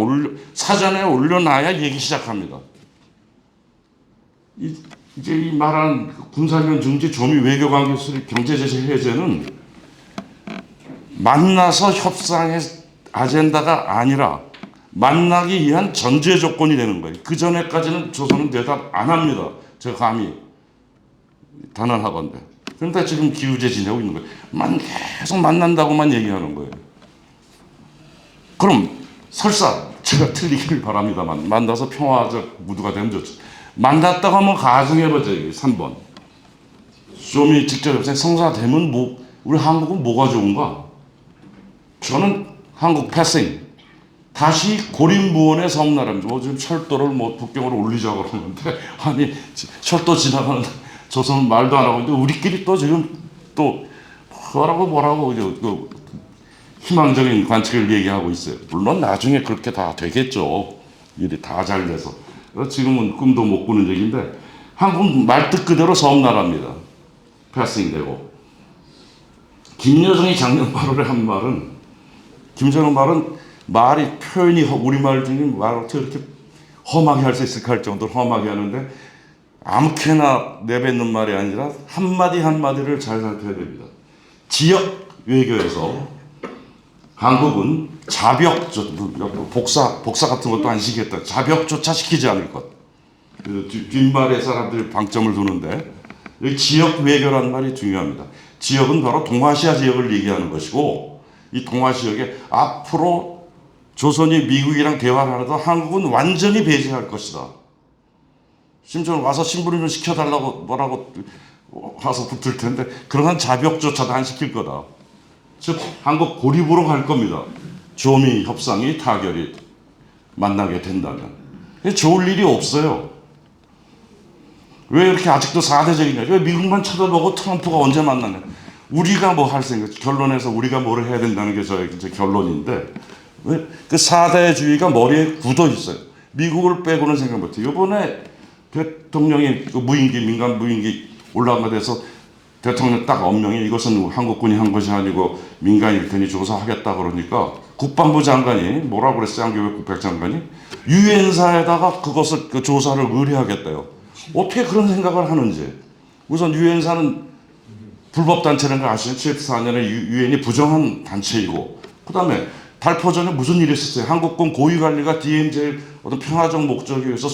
사전에 올려놔야 얘기 시작합니다. 이제 이 말한 군사훈련 중지, 조미, 외교관계 수립, 경제제재 해제는 만나서 협상의 아젠다가 아니라 만나기 위한 전제 조건이 되는 거예요. 그 전에까지는 조선은 대답 안 합니다. 제가 감히 단언하건대. 그런데 지금 기우제 지내고 있는 거예요. 계속 만난다고만 얘기하는 거예요. 그럼 설사 제가 틀리길 바랍니다만 만나서 평화적 무드가 되면 좋죠. 만났다고 한번 가정해보자. 3번. 조미 직접 협상 성사되면 우리 한국은 뭐가 좋은가? 저는 한국 패싱. 다시 고립무원의 섬나라입니다. 뭐 지금 철도를 뭐 북경으로 올리자고 그러는데 아니 철도 지나가는 조선 말도 안 하고 있는데 우리끼리 또 지금 또 뭐라고 그 희망적인 관측을 얘기하고 있어요. 물론 나중에 그렇게 다 되겠죠. 일이 다 잘 돼서. 지금은 꿈도 못 꾸는 얘기인데 한국 말뜻 그대로 섬나라입니다. 패싱되고. 김여정이 작년 8월에 한 말은 김여정 말은 말이 표현이 우리말 중에 말 어떻게 이렇게 험하게 할 수 있을까 할 정도로 험하게 하는데 아무렇게나 내뱉는 말이 아니라 한마디 한마디를 잘 살펴야 됩니다. 지역 외교에서 한국은 자벽, 복사 같은 것도 안 시키겠다. 자벽조차 시키지 않을 것. 뒷말에 사람들이 방점을 두는데 여기 지역 외교라는 말이 중요합니다. 지역은 바로 동아시아 지역을 얘기하는 것이고 이 동아시아에 앞으로 조선이 미국이랑 대화를 하려도 한국은 완전히 배제할 것이다. 심지어 와서 신부름 좀 시켜달라고 뭐라고 와서 붙을 텐데 그러한 자벽조차도 안 시킬 거다. 즉 한국 고립으로 갈 겁니다. 조미 협상이 타결이 만나게 된다면. 좋을 일이 없어요. 왜 이렇게 아직도 4대적이냐. 왜 미국만 쳐다보고 트럼프가 언제 만나냐. 우리가 뭐 할 생각, 결론에서 우리가 뭐를 해야 된다는 게 저의 이제 결론인데 왜 그 4대주의가 머리에 굳어 있어요. 미국을 빼고는 생각 못해요. 이번에 대통령이 그 민간 무인기 올라간 데 대해서 대통령 딱 엄명이 이것은 한국군이 한 것이 아니고 민간일 테니 조사하겠다 그러니까 국방부 장관이 뭐라고 그랬어요? 한국의 국방장관이 유엔사에다가 그것을 그 조사를 의뢰하겠대요. 어떻게 그런 생각을 하는지. 우선 유엔사는 불법 단체라는 걸 아시죠? 74년에 유엔이 부정한 단체이고 그 다음에 달포전에 무슨 일이 있었어요? 한국군 고위관리가 DMZ 어떤 평화적 목적에 의해서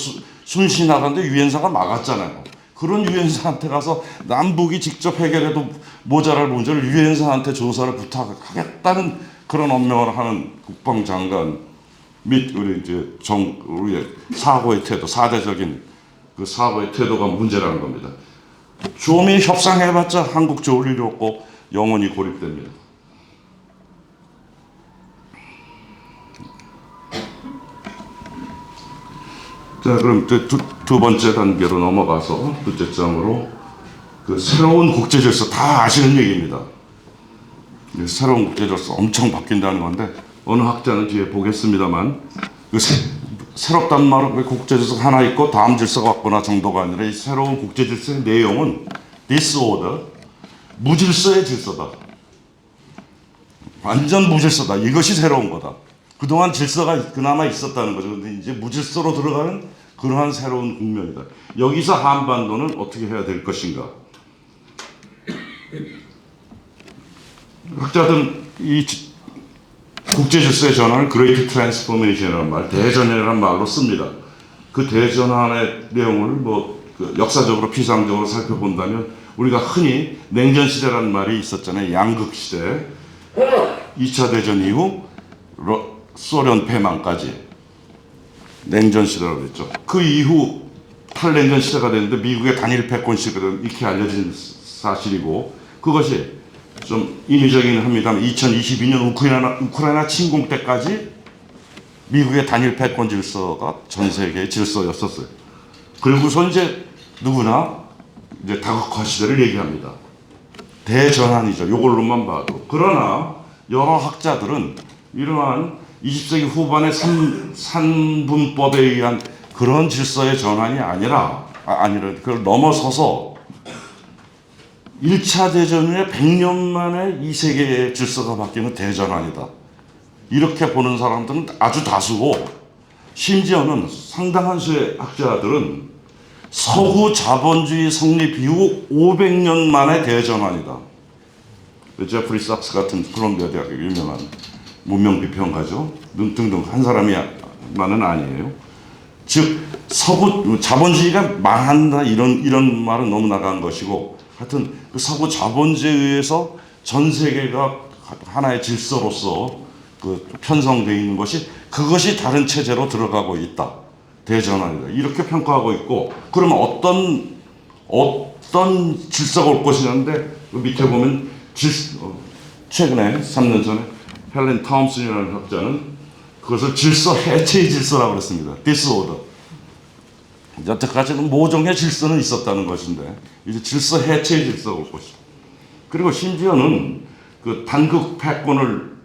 순신이 나갔는데 유엔사가 막았잖아요. 그런 유엔사한테 가서 남북이 직접 해결해도 모자랄 문제를 유엔사한테 조사를 부탁하겠다는 그런 엄명을 하는 국방장관 및 우리 이제 우리의 사고의 태도, 4대적인 그 사고의 태도가 문제라는 겁니다. 조미 협상해봤자 한국 좋을 일이 없고 영원히 고립됩니다. 자, 그럼 두 번째 단계로 넘어가서 둘째 장으로 그 새로운 국제 질서 다 아시는 얘기입니다. 새로운 국제 질서 엄청 바뀐다는 건데 어느 학자는 뒤에 보겠습니다만 그 새롭단 말은 국제 질서가 하나 있고 다음 질서가 왔거나 정도가 아니라 이 새로운 국제 질서의 내용은 disorder, 무질서의 질서다. 완전 무질서다. 이것이 새로운 거다. 그동안 질서가 그나마 있었다는 거죠. 근데 이제 무질서로 들어가는 그러한 새로운 국면이다. 여기서 한반도는 어떻게 해야 될 것인가? 학자들은 이 국제 질서의 전환을 Great Transformation이라는 말, 대전환이라는 말로 씁니다. 그 대전환의 내용을 그 역사적으로 피상적으로 살펴본다면 우리가 흔히 냉전 시대라는 말이 있었잖아요. 양극 시대, 2차 대전 이후 소련 패망까지 냉전 시대라고 했죠. 그 이후 탈냉전 시대가 됐는데 미국의 단일 패권 시대가 이렇게 알려진 사실이고 그것이 좀 인위적이긴 합니다만 2022년 우크라이나 침공 때까지 미국의 단일 패권 질서가 전 세계의 질서였었어요. 그리고서 이제 누구나 이제 다극화 시대를 얘기합니다. 대전환이죠. 이걸로만 봐도. 그러나 여러 학자들은 이러한 20세기 후반의 산분법에 의한 그런 질서의 전환이 아니라 그걸 넘어서서 1차 대전 후에 100년 만에 이 세계의 질서가 바뀌는 대전환이다. 이렇게 보는 사람들은 아주 다수고 심지어는 상당한 수의 학자들은 서구 자본주의 성립 이후 500년 만의 대전환이다. 제프리 삭스 같은 콜롬비아 대학의 유명한 문명 비평가죠. 등등 한 사람이만은 아니에요. 즉 서구 자본주의가 망한다 이런 말은 너무 나간 것이고 하여튼 그 서구 자본주의에 의해서 전 세계가 하나의 질서로서 그 편성되어 있는 것이 그것이 다른 체제로 들어가고 있다. 대전환이다. 이렇게 평가하고 있고 그러면 어떤 질서가 올 것이냐는데 그 밑에 보면 최근에 3년 전에 헬렌 톰슨이라는 학자는 그것을 질서 해체의 질서라고 그랬습니다. disorder. 여태까지는 모종의 질서는 있었다는 것인데 이제 질서 해체의 질서가 올 것이다. 그리고 심지어는 그 단극 패권을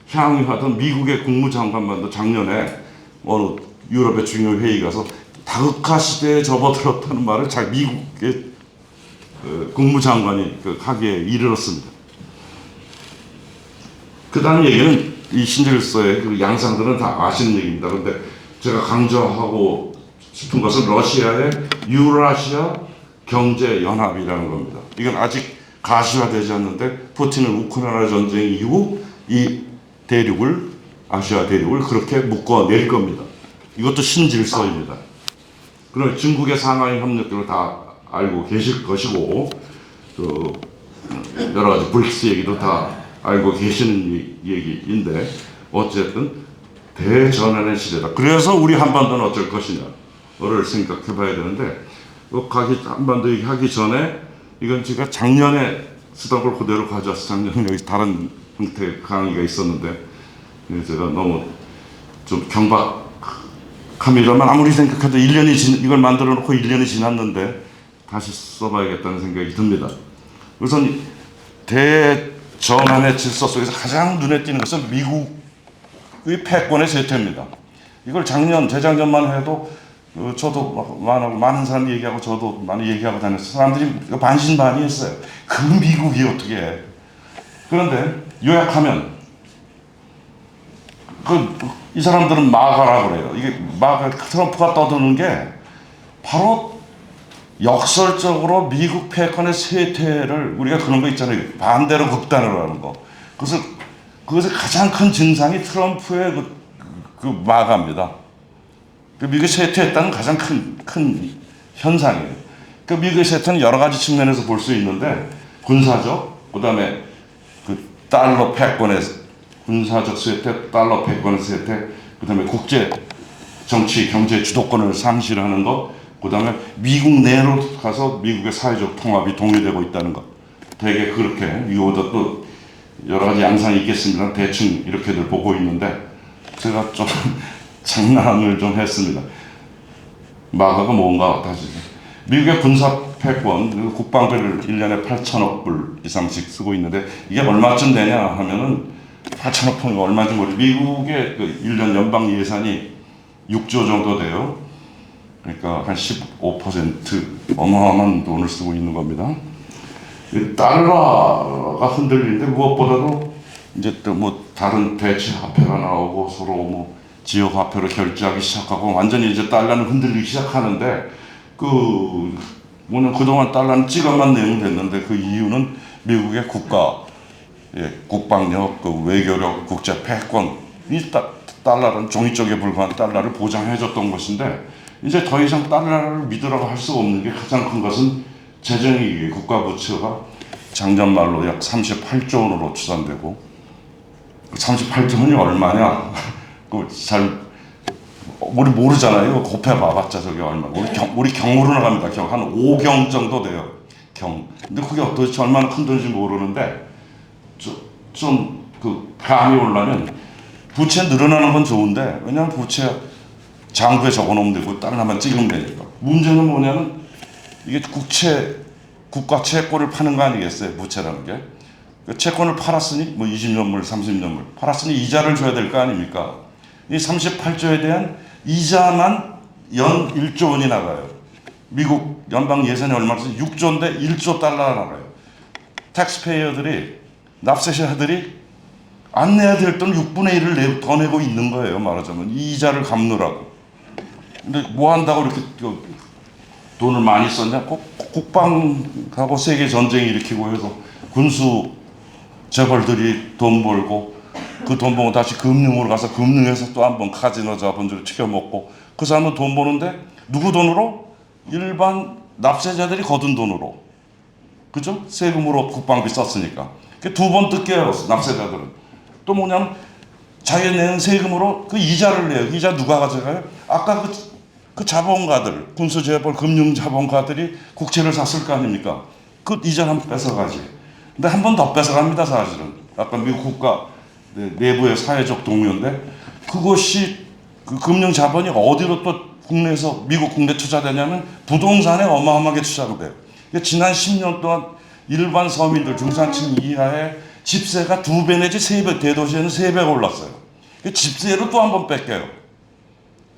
향유하던 미국의 국무장관만도 작년에 어느 유럽의 중요 회의 가서 다극화 시대에 접어들었다는 말을 미국의 국무장관이 하기에 이르렀습니다. 그 다음 얘기는 이 신질서의 그 양상들은 다 아시는 얘기입니다. 그런데 제가 강조하고 싶은 것은 러시아의 유라시아 경제연합이라는 겁니다. 이건 아직 가시화되지 않는데 푸틴은 우크라이나 전쟁 이후 이 대륙을, 아시아 대륙을 그렇게 묶어낼 겁니다. 이것도 신질서입니다. 그럼 중국의 상하이 협력들을 다 알고 계실 것이고 그 여러 가지 브릭스 얘기도 다 알고 계시는 얘기인데 어쨌든 대전환의 시대다. 그래서 우리 한반도는 어쩔 것이냐를 생각해 봐야 되는데 한반도 얘기하기 전에 이건 제가 작년에 쓰던 걸 그대로 가져와서 작년에 여기 다른 형태의 강의가 있었는데 제가 너무 좀 경박합니다만 아무리 생각해도 1년이 이걸 만들어 놓고 1년이 지났는데 다시 써봐야겠다는 생각이 듭니다. 우선 대전환의 질서 속에서 가장 눈에 띄는 것은 미국의 패권의 쇠퇴입니다. 이걸 재작년만 해도 저도 많은 사람이 얘기하고 저도 많이 얘기하고 다녔어요. 사람들이 반신반의했어요. 그 미국이 어떻게 해. 그런데 요약하면 이 사람들은 마가라고 그래요. 이게 트럼프가 떠드는 게 바로 역설적으로 미국 패권의 쇠퇴를 우리가 그런 거 있잖아요. 반대로 극단으로 하는 거. 그것의 가장 큰 증상이 트럼프의 그 마가입니다. 미국이 쇠퇴했다는 가장 큰 현상이에요. 미국의 쇠퇴는 여러 가지 측면에서 볼 수 있는데 군사적, 그다음에 그 달러 패권의 군사적 쇠퇴, 달러 패권의 쇠퇴, 그다음에 국제 정치, 경제 주도권을 상실하는 것, 그다음에 미국 내로 가서 미국의 사회적 통합이 동요되고 있다는 것. 되게 그렇게 이거보다 또 여러 가지 양상이 있겠습니다. 대충 이렇게들 보고 있는데 제가 좀 장난을 좀 했습니다. 마가가 뭔가 다시 미국의 군사 패권, 국방비를 1년에 8천억 불 이상씩 쓰고 있는데 이게 얼마쯤 되냐 하면은 8천억 불이 얼마인지 모르겠어요. 미국의 그 1년 연방 예산이 6조 정도 돼요. 그러니까 한 15% 어마어마한 돈을 쓰고 있는 겁니다. 달러가 흔들리는데 무엇보다도 이제 또 뭐 다른 대체 화폐가 나오고 서로 뭐 지역 화폐로 결제하기 시작하고 완전히 이제 달러는 흔들리기 시작하는데 그동안 달러는 찍어만 내면 됐는데 그 이유는 미국의 국방력, 외교력, 국제 패권, 이 달러는 종이 쪽에 불과한 달러를 보장해줬던 것인데 이제 더 이상 달러를 믿으라고 할 수 없는 게 가장 큰 것은 재정이 국가 부채가 작년 말로 약 38조 원으로 추산되고 38조 원이 얼마냐? 우리 모르잖아요. 곱해 봐봤자 저게 얼마? 우리 경으로 나갑니다. 한 5경 정도 돼요. 경. 근데 그게 도대체 얼마나 큰 돈인지 모르는데 좀 감이 오려면 부채 늘어나는 건 좋은데 왜냐하면 부채 장부에 적어놓으면 되고 달러만 찍으면 되니까. 문제는 뭐냐면 이게 국가 채권을 파는 거 아니겠어요? 부채라는 게. 그 채권을 팔았으니 뭐 20년물, 30년물 팔았으니 이자를 줘야 될 거 아닙니까? 이 38조에 대한 이자만 연 1조 원이 나가요. 미국 연방 예산이 얼마나 6조인데 1조 달러가 나가요. 텍스페이어들이, 납세자들이 안 내야 될 돈 6분의 1을 더 내고 있는 거예요. 말하자면 이 이자를 갚느라고. 근데 뭐 한다고 이렇게 돈을 많이 썼냐? 국방하고 세계 전쟁 일으키고 해서 군수 재벌들이 돈 벌고 그 돈 벌고 다시 금융으로 가서 금융에서 또 한번 카지노 자본주의 튀겨먹고 그 사람은 돈 버는데 누구 돈으로? 일반 납세자들이 거둔 돈으로. 그죠? 세금으로 국방비 썼으니까. 두 번 뜯겨요, 납세자들은. 또 뭐냐면 자기 내는 세금으로 그 이자를 내요. 이자 누가 가져가요? 아까 그 자본가들, 군수재벌, 금융자본가들이 국채를 샀을 거 아닙니까? 그 이자 한번 뺏어가지. 근데 한 번 더 뺏어갑니다, 사실은. 아까 미국 국가 내부의 사회적 동료인데 그것이 그 금융 자본이 어디로 또 국내에서 미국 국내 투자되냐면 부동산에 어마어마하게 투자가 돼요. 지난 10년 동안 일반 서민들 중산층 이하의 집세가 2배 내지 3배, 대도시에는 3배가 올랐어요. 집세를 또 한 번 뺏겨요.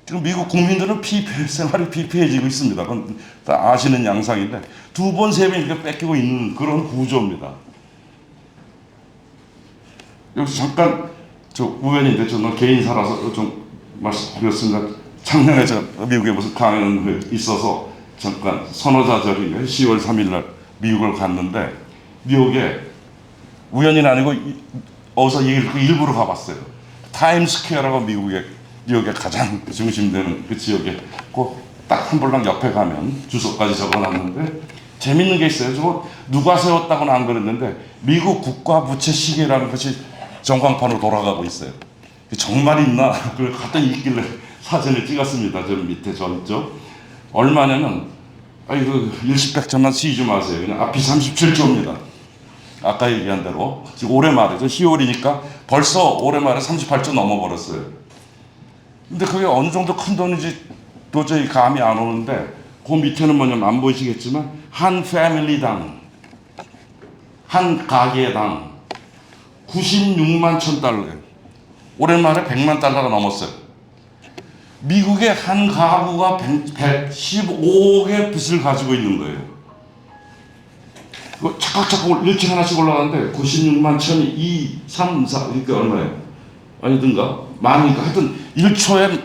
지금 미국 국민들은 생활이 피폐해지고 있습니다. 그건 다 아시는 양상인데 2번, 3번 이렇게 뺏기고 있는 그런 구조입니다. 여기서 잠깐 저 우연인데 저는 개인사라서 좀 말씀드렸습니다. 작년에 제가 미국에 무슨 강연이 있어서 잠깐 선호자절인가 10월 3일 날 미국을 갔는데 뉴욕에 우연이 아니고 어디서 일부러 가봤어요. 타임스퀘어라고 뉴욕의 가장 중심되는 그 지역에 딱 한 블락 옆에 가면 주소까지 적어놨는데 재밌는 게 있어요. 저 누가 세웠다고는 안 그랬는데 미국 국가 부채 시계라는 것이 전광판으로 돌아가고 있어요. 정말 있나? 그걸 갔더니 있길래 사진을 찍었습니다. 저 밑에 저쪽 얼마냐면 아이고 일시백천만 쓰지 마세요. 그냥 앞이 37조입니다. 아까 얘기한 대로 지금 올해 말에 10월이니까 벌써 올해 말에 38조 넘어버렸어요. 근데 그게 어느 정도 큰 돈인지 도저히 감이 안 오는데 그 밑에는 뭐냐면 안 보이시겠지만 한 패밀리당 한 가게당 96만 $1,000. 올해 말에 100만 달러가 넘었어요. 미국의 한 가구가 115억의 빚을 가지고 있는 거예요. 착각착각 1층 하나씩 올라가는데 96만 1,000이 2, 3, 4 이렇게 얼마예요? 아니든가 만이니까 하여튼 1초에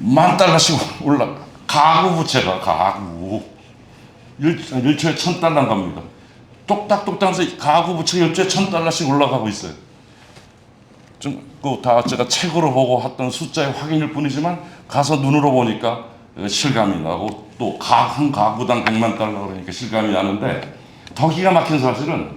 $10,000씩 올라. 가구 부채가 가구 1초에 $1,000 갑니다. 똑딱똑딱해서 가구 부채 1초에 $1,000씩 올라가고 있어요. 다 제가 책으로 보고 했던 숫자의 확인일 뿐이지만 가서 눈으로 보니까 실감이 나고 또 한 가구당 $100만 그러니까 실감이 나는데 더 기가 막힌 사실은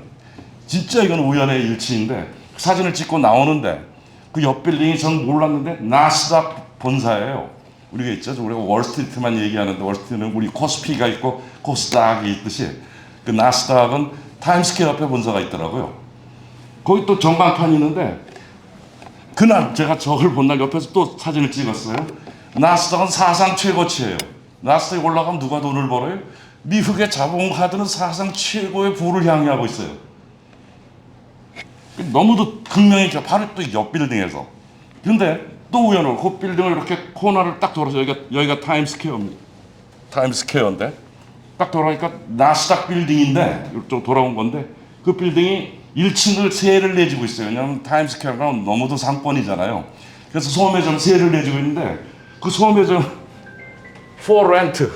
진짜 이건 우연의 일치인데 사진을 찍고 나오는데 그 옆 빌딩이 전 몰랐는데 나스닥 본사예요. 우리가 있죠. 우리가 월스트리트만 얘기하는데 월스트리트는 우리 코스피가 있고 코스닥이 있듯이 그 나스닥은 타임스퀘어 옆에 본사가 있더라고요. 거기 또 전광판이 있는데 그날 제가 저걸 본 날 옆에서 또 사진을 찍었어요. 나스닥은 사상 최고치예요. 나스닥이 올라가면 누가 돈을 벌어요? 미국의 자본가들은 사상 최고의 부를 향해하고 있어요. 너무도 극명히 바로 또 옆 빌딩에서. 근데 또 우연으로 그 빌딩을 이렇게 코너를 딱 돌아서 여기가 타임스퀘어입니다. 타임스퀘어인데 딱 돌아가니까 나스닥 빌딩인데 이쪽 돌아온 건데 그 빌딩이 1층을 세를 내주고 있어요. 왜냐하면 타임스퀘어가 너무도 상권이잖아요. 그래서 소매점 세를 내주고 있는데 그 소매점 for rent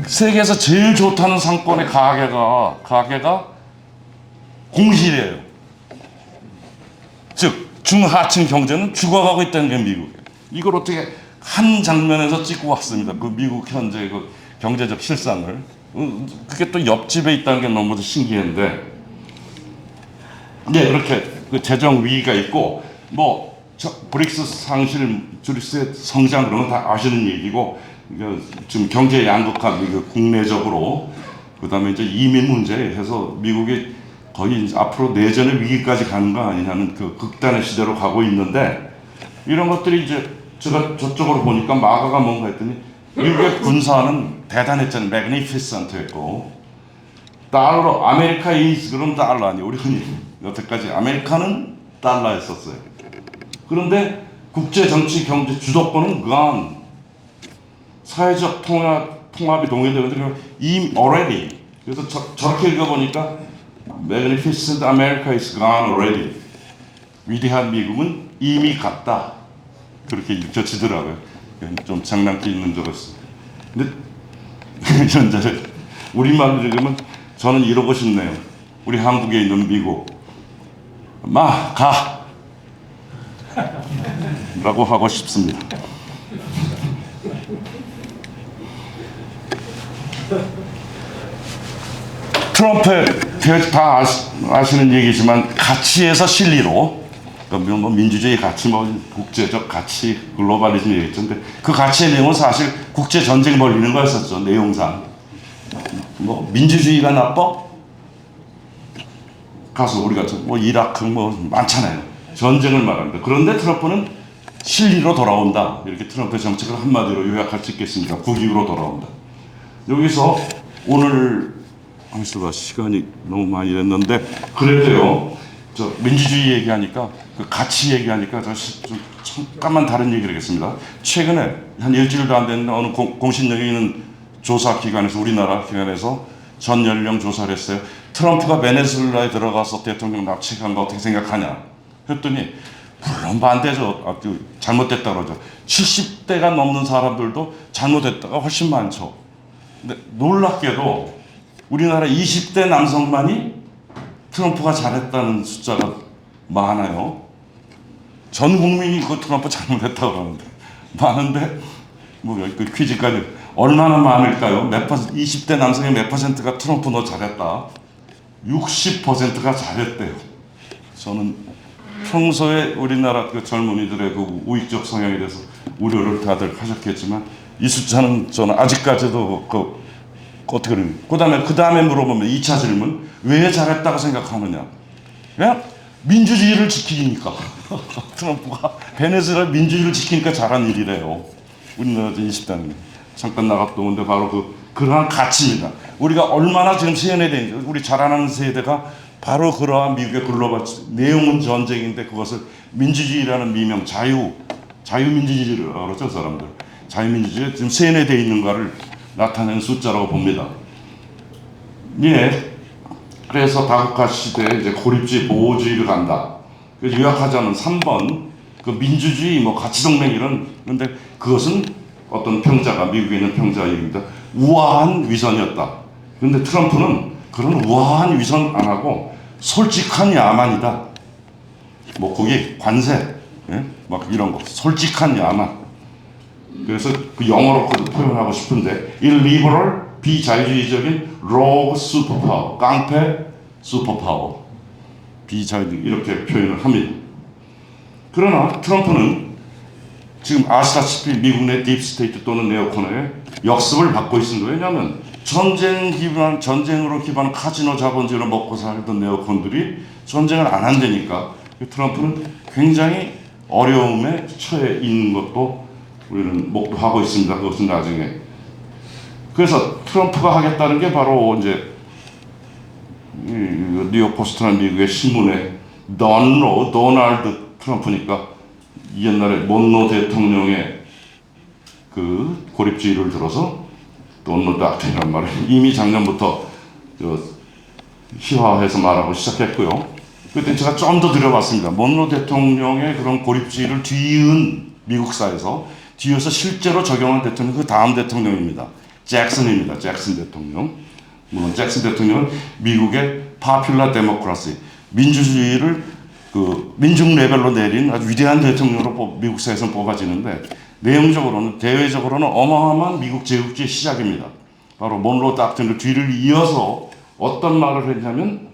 세계에서 제일 좋다는 상권의 가게가 공실이에요. 즉 중하층 경제는 죽어가고 있다는 게 미국이에요. 이걸 어떻게 한 장면에서 찍고 왔습니다. 그 미국 현재 그 경제적 실상을. 그게 또 옆집에 있다는 게 너무도 신기한데 네, 그렇게 그 재정 위기가 있고 브릭스 상실, 주리스의 성장 그런 건 다 아시는 얘기고 지금 경제 양극화 국내적으로 그다음에 이제 이민 문제 해서 미국이 거의 이제 앞으로 내전의 위기까지 가는 거 아니냐는 그 극단의 시대로 가고 있는데 이런 것들이 이제 제가 저쪽으로 보니까 마가가 뭔가 했더니 미국의 군사는 대단했잖아요. 매그니피센트했고 달러 아메리카 이즈 그럼 달러 아니에요. 우리 흔히 여태까지 아메리카는 달러였었어요. 그런데 국제 정치 경제 주도권은 gone. 사회적 통합이 동의되거든요. 이미 already. 그래서 저렇게 읽어보니까 Magnificent America is gone already. 위대한 미국은 이미 갔다. 그렇게 읽혀지더라고요. 좀 장난기 있는 적었어요. 근데 현재 우리말로 읽으면 저는 이러고 싶네요. 우리 한국에 있는 미국 가! 라고 하고 싶습니다. 트럼프에 다 아시는 얘기지만 가치에서 실리로 그러니까 민주주의 가치, 국제적 가치, 글로벌리즘 얘기했죠. 근데 그 가치의 내용은 사실 국제 전쟁 벌이는 거였었죠. 내용상 민주주의가 나빠? 가서 우리가 이라크 많잖아요. 전쟁을 말합니다. 그런데 트럼프는 실리로 돌아온다. 이렇게 트럼프의 정책을 한마디로 요약할 수 있겠습니다. 국익으로 돌아온다. 여기서 오늘 하면서 시간이 너무 많이 됐는데 그래도요. 저 민주주의 얘기하니까 그 가치 얘기하니까 좀 잠깐만 다른 얘기를 하겠습니다. 최근에 한 일주일도 안 됐는데 어느 공신력이 있는 조사 기관에서 우리나라 기관에서 전 연령 조사를 했어요. 트럼프가 베네수엘라에 들어가서 대통령 납치한 거 어떻게 생각하냐 했더니 물론 반대죠. 잘못됐다 그러죠. 70대가 넘는 사람들도 잘못됐다가 훨씬 많죠. 근데 놀랍게도 우리나라 20대 남성만이 트럼프가 잘했다는 숫자가 많아요. 전 국민이 그 트럼프 잘못했다고 그러는데 많은데 그 퀴즈까지 얼마나 많을까요? 20대 남성의 몇 퍼센트가 트럼프 너 잘했다. 60%가 잘했대요. 저는 평소에 우리나라 그 젊은이들의 그 우익적 성향에 대해서 우려를 다들 하셨겠지만 이 숫자는 저는 아직까지도 어떻게 그러니 그 다음에 물어보면 2차 질문 왜 잘했다고 생각하느냐? 그냥 민주주의를 지키니까 트럼프가 베네수엘라 민주주의를 지키니까 잘한 일이래요. 우리나라 20대는 잠깐 나갔다 오는데 바로 그러한 가치입니다. 우리가 얼마나 지금 세뇌된 우리 자라나는 세대가 바로 그러한 미국의 글로벌 내용은 전쟁인데 그것을 민주주의라는 미명 자유민주주의를 그렇죠 사람들 자유민주주의에 지금 세뇌되어 있는가를 나타내는 숫자라고 봅니다. 예. 그래서 다국화 시대에 이제 고립주의 보호주의를 간다. 그래서 요약하자면 3번 그 민주주의 가치동맹 이런 근데 그것은 어떤 평자가 미국에 있는 평자입니다. 우아한 위선이었다. 그런데 트럼프는 그런 우아한 위선 안 하고 솔직한 야만이다. 거기 관세, 예? 막 이런 거 솔직한 야만. 그래서 그 영어로 표현하고 싶은데 일리버럴 비자유주의적인 로그 슈퍼파워, 깡패 슈퍼파워, 비자유주의 이렇게 표현을 합니다. 그러나 트럼프는 지금 아시다시피 미국 내 딥스테이트 또는 네오코너의 역습을 받고 있습니다. 왜냐하면 전쟁으로 기반한 카지노 자본주의로 먹고 살던 네오콘들이 전쟁을 안 한다니까 트럼프는 굉장히 어려움에 처해 있는 것도 우리는 목도하고 있습니다. 그것은 나중에. 그래서 트럼프가 하겠다는 게 바로 이제 뉴욕 포스트나 미국의 신문에 도널드 트럼프니까 옛날에 몬로 대통령의 그 고립주의를 들어서 도널드 닥터이란 말을 이미 작년부터 희화해서 말하고 시작했고요. 그때 제가 좀 더 들여봤습니다. 몬로 대통령의 그런 고립주의를 뒤이은 미국사에서 뒤에서 실제로 적용한 대통령 그 다음 대통령입니다. 잭슨입니다. 잭슨 대통령. 물론 잭슨 대통령은 미국의 파퓰러 데모크라시 민주주의를 그 민중 레벨로 내린 아주 위대한 대통령으로 미국사에서는 뽑아지는데 내용적으로는 대외적으로는 어마어마한 미국 제국주의 시작입니다. 바로 몬로 닥터의 뒤를 이어서 어떤 말을 했냐면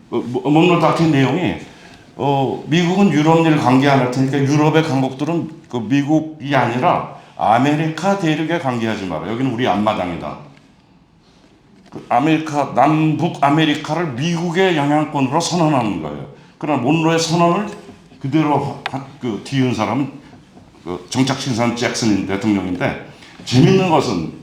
몬로 닥터의 내용이 미국은 유럽 일 관계 안 할 테니까 유럽의 강국들은 그 미국이 아니라 아메리카 대륙에 관계하지 마라. 여기는 우리 앞마당이다. 남북 아메리카를 미국의 영향권으로 선언하는 거예요. 그러나 몬로의 선언을 그대로 뒤은 사람은 정착시킨 사람 잭슨 대통령인데 재밌는 것은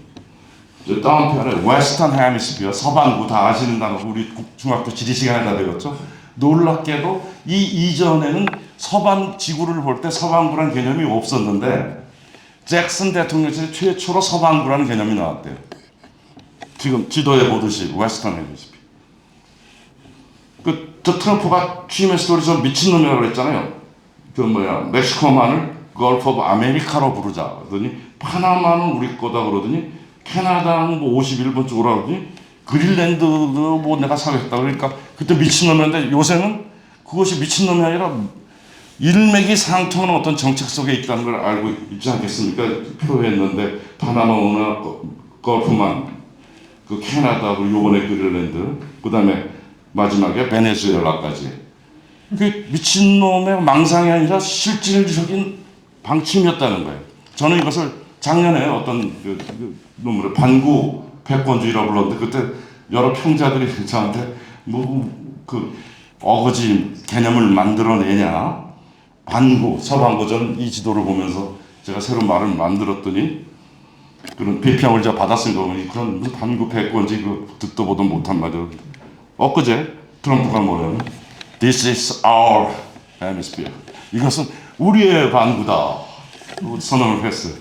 다음 편에 웨스턴 헤미스피어 서반구 다 아시는 단어 우리 중학교 지리 시간에 다 배웠죠. 놀랍게도 이 이전에는 지구를 볼 때 서반구라는 개념이 없었는데 잭슨 대통령 최초로 서반구라는 개념이 나왔대요. 지금 지도에 보듯이 웨스턴 헤미스피어. 트럼프가 취임했을 때 저 미친놈이라고 그랬잖아요. 멕시코만을 걸프 오브 아메리카로 부르자 그러더니 파나마는 우리 거다 그러더니 캐나다는 51번 쪽으로 그러더니 그린랜드도 내가 사겠다 그러니까 그때 미친놈이었는데 요새는 그것이 미친놈이 아니라 일맥이 상통하는 어떤 정책 속에 있다는 걸 알고 있지 않겠습니까? 표했는데 파나마나 걸프만 캐나다 그리고 요번에 그린랜드 그 다음에 마지막에 베네수엘라까지 그 미친놈의 망상이 아니라 실질적인 방침이었다는 거예요. 저는 이것을 작년에 어떤 논문을 반구 패권주의라고 불렀는데 그때 여러 평자들이 저한테 어거지 개념을 만들어내냐. 반구, 서반구전 이 지도를 보면서 제가 새로 말을 만들었더니 그런 비평을 제가 받았으니까 그런 무슨 반구 패권지 그 듣도 보도 못한 말이야. 엊그제 트럼프가 뭐냐면 This is our hemisphere. 이것은 우리의 반구다. 선언을 했어요.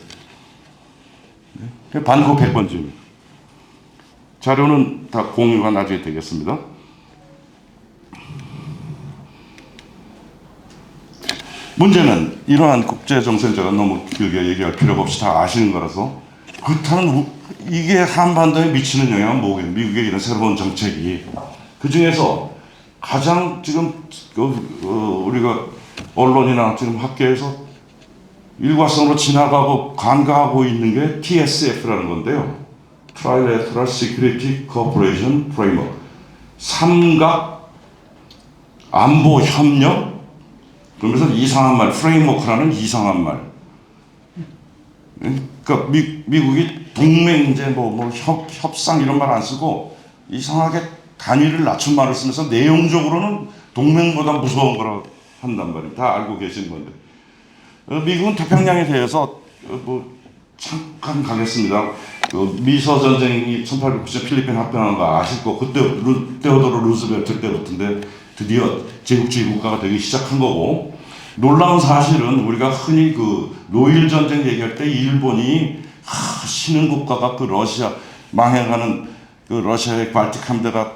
반구 패권주의입니다. 자료는 다 공유가 나중에 되겠습니다. 문제는 이러한 국제정세는 제가 너무 길게 얘기할 필요가 없이 다 아시는 거라서 그렇다면 이게 한반도에 미치는 영향은 뭐겠어요? 미국의 이런 새로운 정책이 그 중에서 가장 지금 우리가 언론이나 지금 학계에서 일과성으로 지나가고 간과하고 있는 게 TSF라는 건데요. Trilateral Security Cooperation Framework. 삼각 안보 협력. 그러면서 이상한 말, 프레임워크라는 이상한 말. 그러니까 미국이 동맹제 협상 이런 말 안 쓰고 이상하게 단위를 낮춘 말을 쓰면서 내용적으로는 동맹보다 무서운 거라고 한단 말이에요. 다 알고 계신 건데. 미국은 태평양에 대해서 잠깐 가겠습니다. 미소 전쟁이 1890년 필리핀 합병한 거 아실 거 그때 테오도로 루즈벨트 때부터인데 드디어 제국주의 국가가 되기 시작한 거고 놀라운 사실은 우리가 흔히 그 노일 전쟁 얘기할 때 일본이 신흥 국가가 그 러시아 망해가는 그 러시아의 발틱 함대가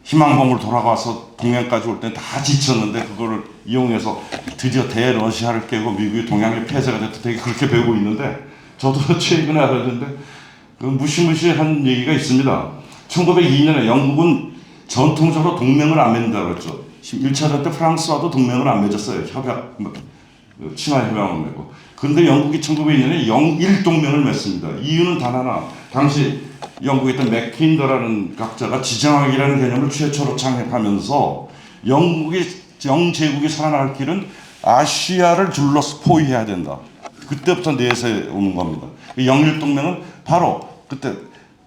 희망봉으로 돌아가서 동양까지 올 때 다 지쳤는데 그거를 이용해서 드디어 대러시아를 깨고 미국이 동양의 폐쇄가 됐다 되게 그렇게 배우고 있는데 저도 최근에 알았는데 그 무시무시한 얘기가 있습니다. 1902년에 영국은 전통적으로 동맹을 안 맺는다고 그랬죠. 1차전 때 프랑스와도 동맹을 안 맺었어요. 협약, 친화 협약을 맺고. 그런데 영국이 1902년에 영일 동맹을 맺습니다. 이유는 단 하나. 당시 영국에 있던 맥킨더라는 학자가 지정학이라는 개념을 최초로 창립하면서 영국이 영제국이 살아날 길은 아시아를 둘러서 포위해야 된다. 그때부터 내세우는 겁니다. 영일동맹은 바로 그때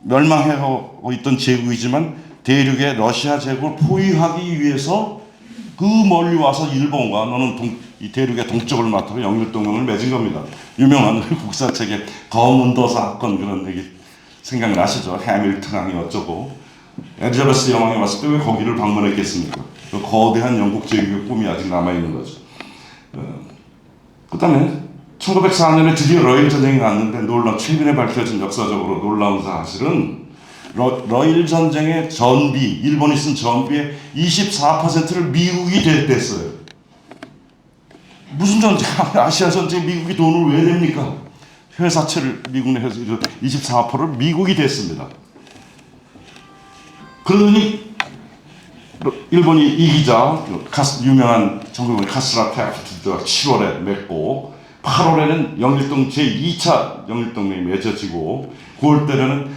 멸망하고 있던 제국이지만 대륙의 러시아 제국을 포위하기 위해서 그 멀리 와서 일본과 너는 이 대륙의 동쪽을 맡으러 영일동맹을 맺은 겁니다. 유명한 국사책의 거문도 사건 그런 얘기 생각나시죠? 해밀턴왕이 어쩌고 엘리자베스 여왕이 왔을 때 왜 거기를 방문했겠습니까? 그 거대한 영국 제국의 꿈이 아직 남아있는 거죠. 그 다음에 1904년에 드디어 러일 전쟁이 났는데 최근에 밝혀진 역사적으로 놀라운 사실은 러일 전쟁의 전비, 일본이 쓴 전비의 24%를 미국이 냈어요. 무슨 전쟁? 아시아 전쟁 미국이 돈을 왜 냅니까? 회사채를 미국 내에서 24%를 미국이 댔습니다. 그러더니 일본이 이기자 유명한 정글의 카스라 페프트가 7월에 맺고 8월에는 영일동 제2차 영일동맹이 맺어지고 9월 때는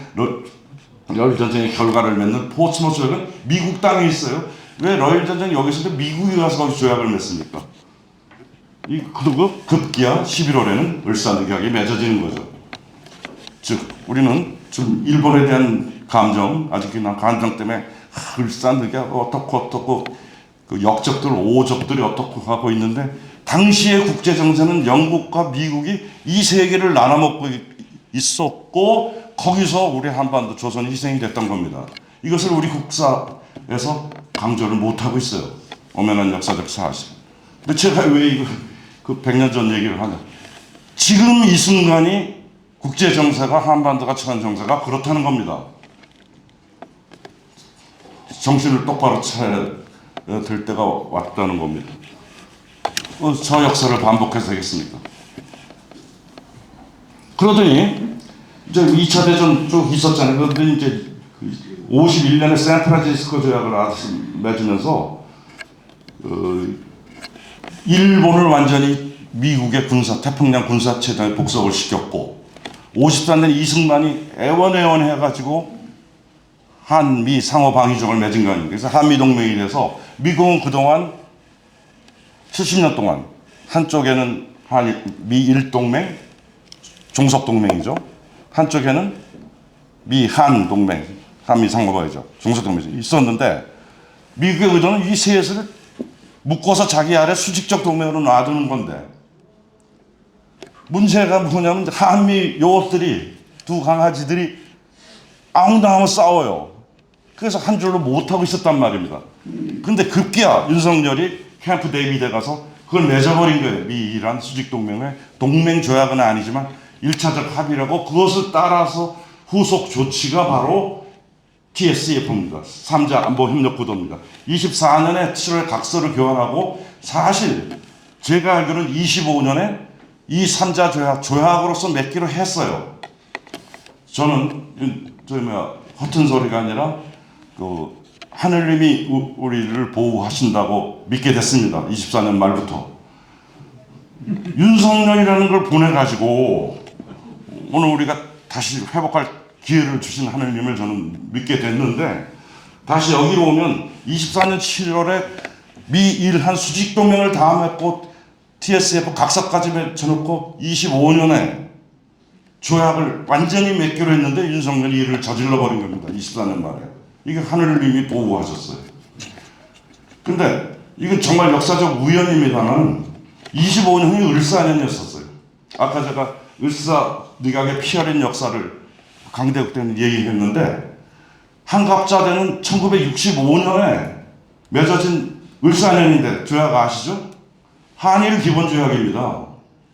러일전쟁의 결과를 맺는 포츠머스 조약은 미국 땅에 있어요. 왜 러일전쟁이 여기 있을 때 미국이 가서 거기 조약을 맺습니까? 그리고 급기야 11월에는 을사늑약이 맺어지는 거죠. 즉 우리는 좀 일본에 대한 감정, 아직이나 감정 때문에 을사늑약 어떻고 그 역적들, 오적들이 어떻고 하고 있는데 당시의 국제정세는 영국과 미국이 이 세계를 나눠먹고 있었고 거기서 우리 한반도 조선이 희생이 됐던 겁니다. 이것을 우리 국사에서 강조를 못하고 있어요. 엄연한 역사적 사실. 근데 제가 왜 이거 그 100년 전 얘기를 하냐. 지금 이 순간이 국제정세가 한반도가 처한 정세가 그렇다는 겁니다. 정신을 똑바로 차려야 될 때가 왔다는 겁니다. 저 역사를 반복해서 하겠습니까? 그러더니 이제 2차 대전 쭉 있었잖아요. 그러더니 이제 51년에 샌프란시스코 조약을 맺으면서 일본을 완전히 미국의 태평양 군사체제에 복속을 시켰고 53년 이승만이 애원해가지고 한미 상호방위조약을 맺은 거 아닙니까? 그래서 한미동맹이 돼서 미국은 그동안 70년 동안 한쪽에는 미일동맹, 종속동맹이죠. 한쪽에는 미한동맹, 한미 상호방위조, 종속동맹이 있었는데 미국의 의도는 이 셋을 묶어서 자기 아래 수직적 동맹으로 놔두는 건데 문제가 뭐냐면 한미 요것들이 두 강아지들이 앙당하면 싸워요. 그래서 한 줄로 못하고 있었단 말입니다. 근데 급기야 윤석열이 캠프 데이비드에 가서 그걸 맺어버린 거예요. 미이란 수직동맹의 동맹조약은 아니지만 1차적 합의라고 그것을 따라서 후속 조치가 바로 TSF입니다. 3자 안보협력구도입니다. 24년에 7월 각서를 교환하고 사실 제가 알기로는 25년에 이 3자 조약으로서 맺기로 했어요. 저는 허튼 소리가 아니라 하느님이 우리를 보호하신다고 믿게 됐습니다. 24년 말부터. 윤석열이라는 걸 보내가지고 오늘 우리가 다시 회복할 기회를 주신 하느님을 저는 믿게 됐는데 다시 여기로 오면 24년 7월에 미일한 수직동맹을 다 맺고 TSF 각서까지 맺혀놓고 25년에 조약을 완전히 맺기로 했는데 윤석열이 이를 저질러 버린 겁니다. 24년 말에. 이게 하느님이 보호하셨어요. 근데 이건 정말 역사적 우연입니다만 25년이 을사년이었었어요. 아까 제가 을사늑약의 피어린 역사를 강대국 때는 얘기했는데 한갑자되는 1965년에 맺어진 을사년인데 조약 아시죠? 한일 기본조약입니다.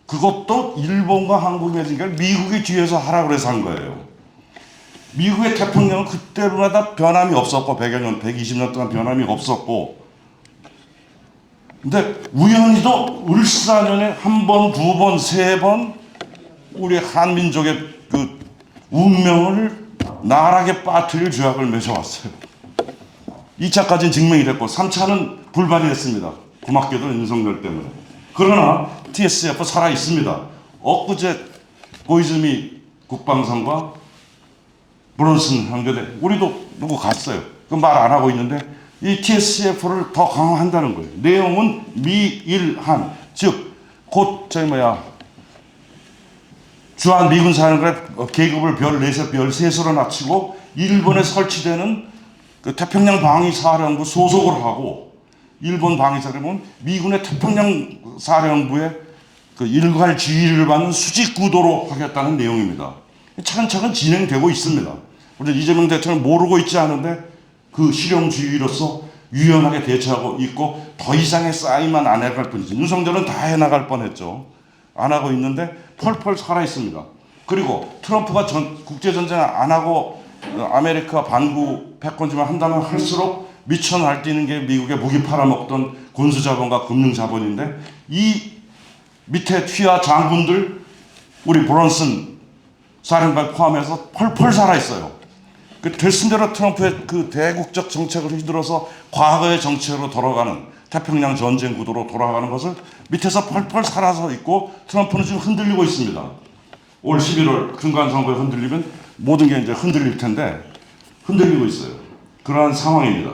그것도 일본과 한국이 맺은 게 미국이 뒤에서 하라고 그래서 한 거예요. 미국의 태평양은 그때마다 변함이 없었고 100여 년, 120년 동안 변함이 없었고 근데 우연히도 을사년에 한 번, 두 번, 세 번 우리 한민족의 그 운명을 나락에 빠뜨릴 조약을 맺어왔어요. 2차까지는 증명이 됐고 3차는 불발이 됐습니다. 고맙게도 윤석열 때문에. 그러나 TSF 살아있습니다. 엊그제 고이즈미 국방상과 브론슨 한교대 우리도 누구 갔어요. 그 말 안 하고 있는데 이 TSF를 더 강화한다는 거예요. 내용은 미일한 즉 곧 주한 미군 사령부의 계급을 별 4세, 별 3수로 낮추고 일본에 설치되는 그 태평양 방위사령부 소속으로 하고 일본 방위사령부는 미군의 태평양 사령부의 그 일괄 지휘를 받는 수직 구도로 하겠다는 내용입니다. 차근차근 진행되고 있습니다. 우리 이재명 대통령 모르고 있지 않은데 그 실용주의로서 유연하게 대처하고 있고 더 이상의 싸이만 안 해갈 뿐이지. 윤석열은 다 해나갈 뻔했죠. 안 하고 있는데 펄펄 살아있습니다. 그리고 트럼프가 국제전쟁 안 하고 아메리카 반구 패권주만 한다면 할수록 미쳐 날뛰는 게 미국의 무기 팔아먹던 군수자본과 금융자본인데 이 밑에 튀하 장군들 우리 브론슨 사령관 포함해서 펄펄 살아있어요. 그 됐은 대로 트럼프의 그 대국적 정책을 휘둘러서 과거의 정책으로 돌아가는 태평양 전쟁 구도로 돌아가는 것을 밑에서 펄펄 살아서 있고 트럼프는 지금 흔들리고 있습니다. 올 11월 중간선거에 흔들리면 모든 게 이제 흔들릴 텐데 흔들리고 있어요. 그러한 상황입니다.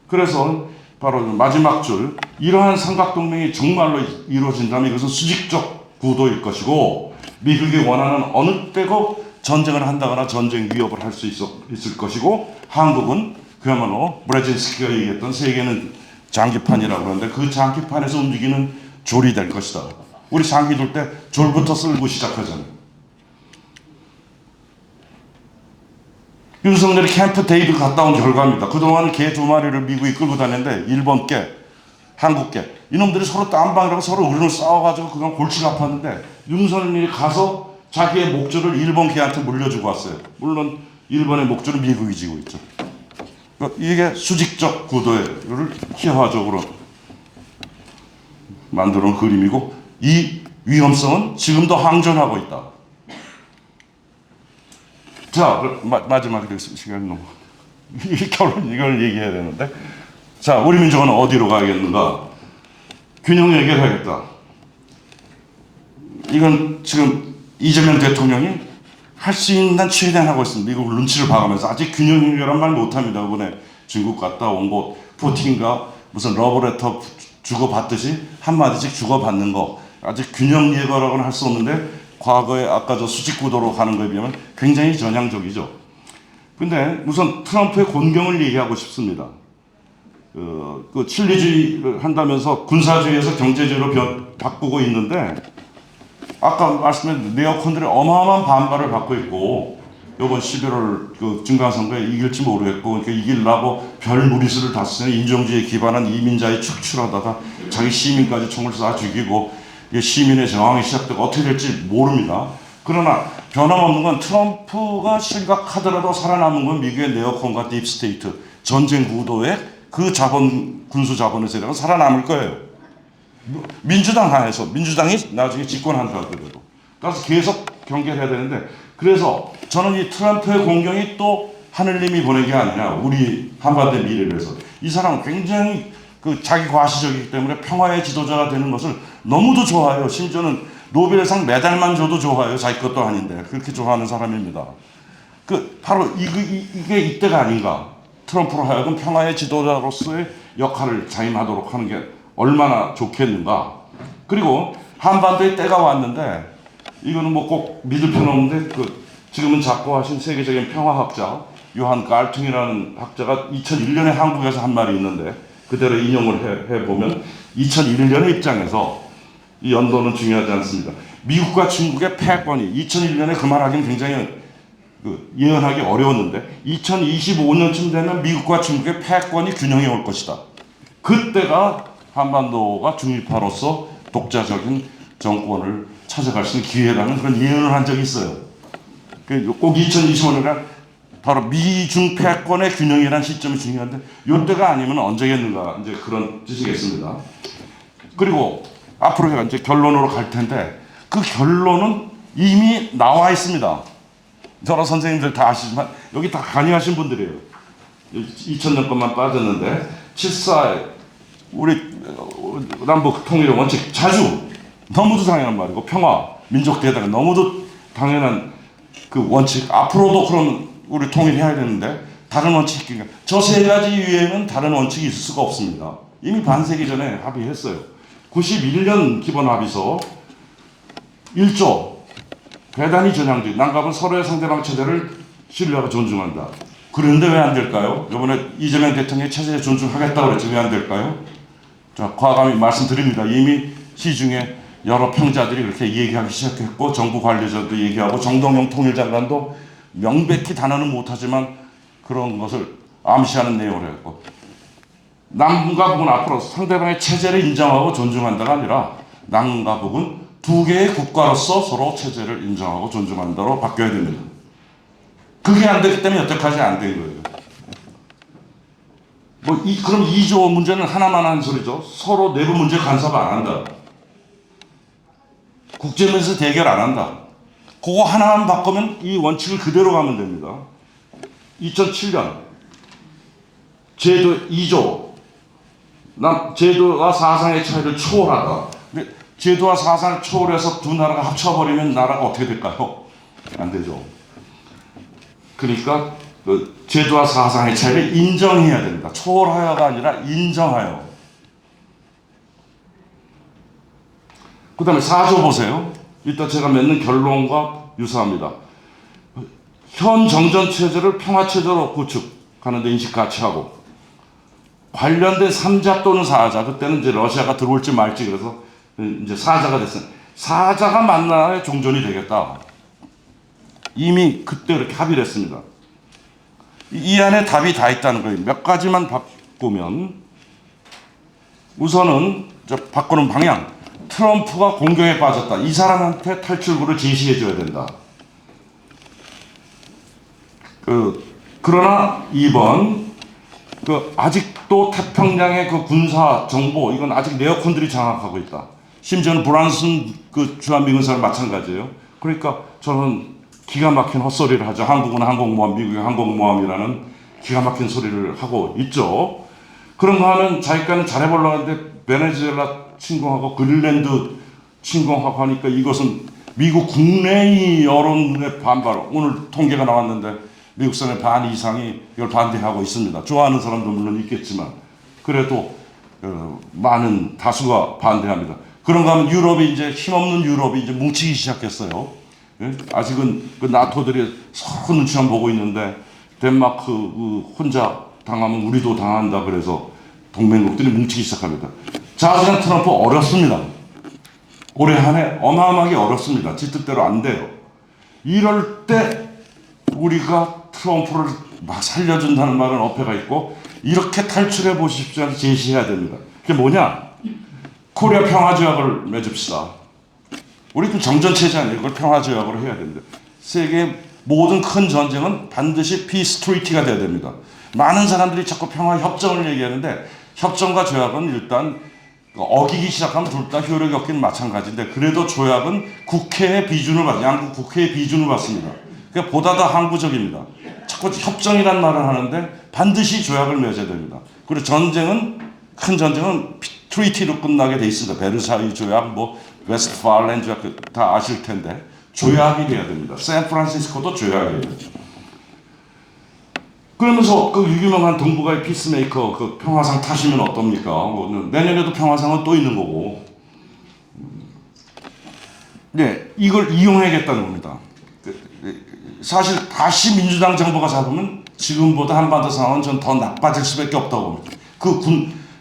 그래서 바로 마지막 줄 이러한 삼각동맹이 정말로 이루어진다면 이것은 수직적 구도일 것이고 미국이 원하는 어느 때고 전쟁을 한다거나 전쟁 위협을 할 수 있을 것이고 한국은 그야말로 브레진스키가 얘기했던 세계는 장기판이라고 하는데 그 장기판에서 움직이는 졸이 될 것이다. 우리 장기 둘 때 졸부터 쓸고 시작하잖아요. 윤석열이 캠프 데이비드 갔다 온 결과입니다. 그동안 개 2마리를 미국이 끌고 다녔는데 일본 개, 한국 개 이놈들이 서로 딴방이라고 서로 으르렁 싸워가지고 그동안 골치가 아팠는데 윤석열이 가서 자기의 목줄을 일본 개한테 물려주고 왔어요. 물론 일본의 목줄은 미국이 지고 있죠. 이게 수직적 구도를 희화적으로 만들어 놓은 그림이고 이 위험성은 지금도 항전하고 있다. 자, 마지막으로 시간이 너무 결론 이걸 얘기해야 되는데 자, 우리 민족은 어디로 가야겠는가? 균형 해결하겠다. 이건 지금 이재명 대통령이 할 수 있는 한 최대한 하고 있습니다. 미국 눈치를 봐가면서 아직 균형 해결한 말 못합니다. 이번에 중국 갔다 온 곳 푸틴과 무슨 러브레터 주고받듯이 한마디씩 주고받는 거 아직 균형 해결하고는 할 수 없는데 과거에 아까 저 수직구도로 가는 거에 비하면 굉장히 전향적이죠. 근데 우선 트럼프의 곤경을 얘기하고 싶습니다. 그 실리주의를 한다면서 군사주의에서 경제주의로 바꾸고 있는데 아까 말씀드린 네오콘들이 어마어마한 반발을 받고 있고 이번 11월 그 중간선거에 이길지 모르겠고 그러니까 이기려고 별 무리수를 다 쓰는 인종주의에 기반한 이민자에 축출하다가 자기 시민까지 총을 쏴 죽이고 시민의 저항이 시작되고 어떻게 될지 모릅니다. 그러나 변함없는 건 트럼프가 실각하더라도 살아남은 건 미국의 네오콘과 딥스테이트 전쟁 구도의 그 자본 군수 자본의 세력은 살아남을 거예요. 민주당 하에서 민주당이 나중에 집권한다 하더라도 그래서 계속 경계를 해야 되는데 그래서 저는 이 트럼프의 공경이 또 하느님이 보낸 게 아니라 우리 한반도의 미래를 위해서 이 사람은 굉장히 그 자기 과시적이기 때문에 평화의 지도자가 되는 것을 너무도 좋아해요. 심지어는 노벨상 메달만 줘도 좋아해요. 자기 것도 아닌데 그렇게 좋아하는 사람입니다. 그 바로 이게 이때가 아닌가. 트럼프로 하여금 평화의 지도자로서의 역할을 자임하도록 하는 게 얼마나 좋겠는가. 그리고 한반도의 때가 왔는데 이거는 뭐 꼭 믿을 필요는 없는데 그 지금은 작고하신 세계적인 평화학자 요한 갈퉁이라는 학자가 2001년에 한국에서 한 말이 있는데 그대로 인용을 해보면 2001년의 입장에서 이 연도는 중요하지 않습니다. 미국과 중국의 패권이 2001년에 그 말하기는 굉장히 예언하기 어려웠는데 2025년쯤 되면 미국과 중국의 패권이 균형이 올 것이다. 그때가 한반도가 중립화로서 독자적인 정권을 찾아갈 수 있는 기회라는 그런 예언을 한 적이 있어요. 꼭 2025년가 바로 미중 패권의 균형이라는 시점이 중요한데 이때가 아니면 언제겠는가 이제 그런 뜻이겠습니다. 그리고 앞으로 이제 결론으로 갈 텐데 그 결론은 이미 나와 있습니다. 저랑 선생님들 다 아시지만 여기 다 간이하신 분들이에요. 2000년 것만 빠졌는데 7.4 우리 남북 통일의 원칙 자주 너무도 당연한 말이고 평화, 민족 대단히 너무도 당연한 그 원칙 앞으로도 그런 우리 통일해야 되는데 다른 원칙이 저 세 가지 이외에는 다른 원칙이 있을 수가 없습니다. 이미 반세기 전에 합의했어요. 91년 기본 합의서 1조 대단히 전향주의 남갑은 서로의 상대방 체제를 신뢰하고 존중한다. 그런데 왜 안 될까요? 이번에 이재명 대통령이 체제 존중하겠다고 그랬지 왜 안 될까요? 자, 과감히 말씀드립니다. 이미 시중에 여러 평자들이 그렇게 얘기하기 시작했고 정부 관리자도 얘기하고 정동영 통일장관도 명백히 단어는 못하지만 그런 것을 암시하는 내용을 했고 남과 북은 앞으로 상대방의 체제를 인정하고 존중한다가 아니라 남과 북은 두 개의 국가로서 서로 체제를 인정하고 존중한다로 바뀌어야 됩니다. 그게 안 되기 때문에 여태까지 안 된 거예요. 그럼 2조 문제는 하나만 한 소리죠. 서로 내부 문제 간섭 안 한다. 국제면에서 대결 안 한다. 그거 하나만 바꾸면 이 원칙을 그대로 가면 됩니다. 2007년 제도 2조 제도와 사상의 차이를 초월하다. 근데 제도와 사상을 초월해서 두 나라가 합쳐버리면 나라가 어떻게 될까요? 안 되죠. 그러니까 그 제도와 사상의 차이를 인정해야 됩니다. 초월하여가 아니라 인정하여. 그 다음에 4조 보세요. 이따 제가 맺는 결론과 유사합니다. 현 정전체제를 평화체제로 구축하는 데 인식 같이 하고 관련된 3자 또는 4자 그때는 이제 러시아가 들어올지 말지 그래서 이제 4자가 됐어요. 4자가 만나야 종전이 되겠다. 이미 그때 그렇게 합의를 했습니다. 이 안에 답이 다 있다는 거예요. 몇 가지만 바꾸면 우선은 바꾸는 방향. 트럼프가 공격에 빠졌다. 이 사람한테 탈출구를 제시해 줘야 된다. 그러나 2번 아직도 태평양의 그 군사 정보 이건 아직 네오콘들이 장악하고 있다. 심지어는 브란슨 그 주한미군사랑 마찬가지예요. 그러니까 저는 기가 막힌 헛소리를 하죠. 한국은 항공모함, 미국은 항공모함이라는 기가 막힌 소리를 하고 있죠. 그런 거 하면 자기가는 잘해보려고 하는데 베네수엘라 침공하고 그린란드 침공하고 하니까 이것은 미국 국내의 여론의 반발. 오늘 통계가 나왔는데 미국 사람의 반 이상이 이걸 반대하고 있습니다. 좋아하는 사람도 물론 있겠지만 그래도 많은 다수가 반대합니다. 그런가 하면 유럽이 이제 힘없는 유럽이 이제 뭉치기 시작했어요. 예? 아직은 그 나토들이 서로 눈치만 보고 있는데 덴마크 혼자 당하면 우리도 당한다 그래서 동맹국들이 뭉치기 시작합니다. 자주는 트럼프 어렵습니다. 올해 한 해 어마어마하게 어렵습니다. 지 뜻대로 안 돼요. 이럴 때 우리가 트럼프를 막 살려준다는 말은 어폐가 있고 이렇게 탈출해 보십시오 제시해야 됩니다. 그게 뭐냐? 코리아 평화조약을 맺읍시다. 우리 그 정전체제 아니에요. 이걸 평화조약으로 해야 됩니다. 세계 모든 큰 전쟁은 반드시 피스 트리티가 돼야 됩니다. 많은 사람들이 자꾸 평화협정을 얘기하는데 협정과 조약은 일단 어기기 시작하면 둘 다 효력이 없긴 마찬가지인데 그래도 조약은 국회의 비준을 받, 양국 국회의 비준을 받습니다. 그러니까 보다 더 항구적입니다. 자꾸 협정이란 말을 하는데 반드시 조약을 맺어야 됩니다. 그리고 전쟁은 큰 전쟁은 트리티로 끝나게 돼 있습니다. 베르사유 조약, 뭐 웨스트팔렌 조약 다 아실 텐데 조약이 돼야 됩니다. 샌프란시스코도 조약이에요. 그러면서 그 유명한 동북아의 피스메이커 그 평화상 타시면 어떻습니까? 내년에도 평화상은 또 있는 거고. 네, 이걸 이용해야겠다는 겁니다. 사실 다시 민주당 정부가 잡으면 지금보다 한반도 상황은 전 더 나빠질 수밖에 없다고 봅니다. 그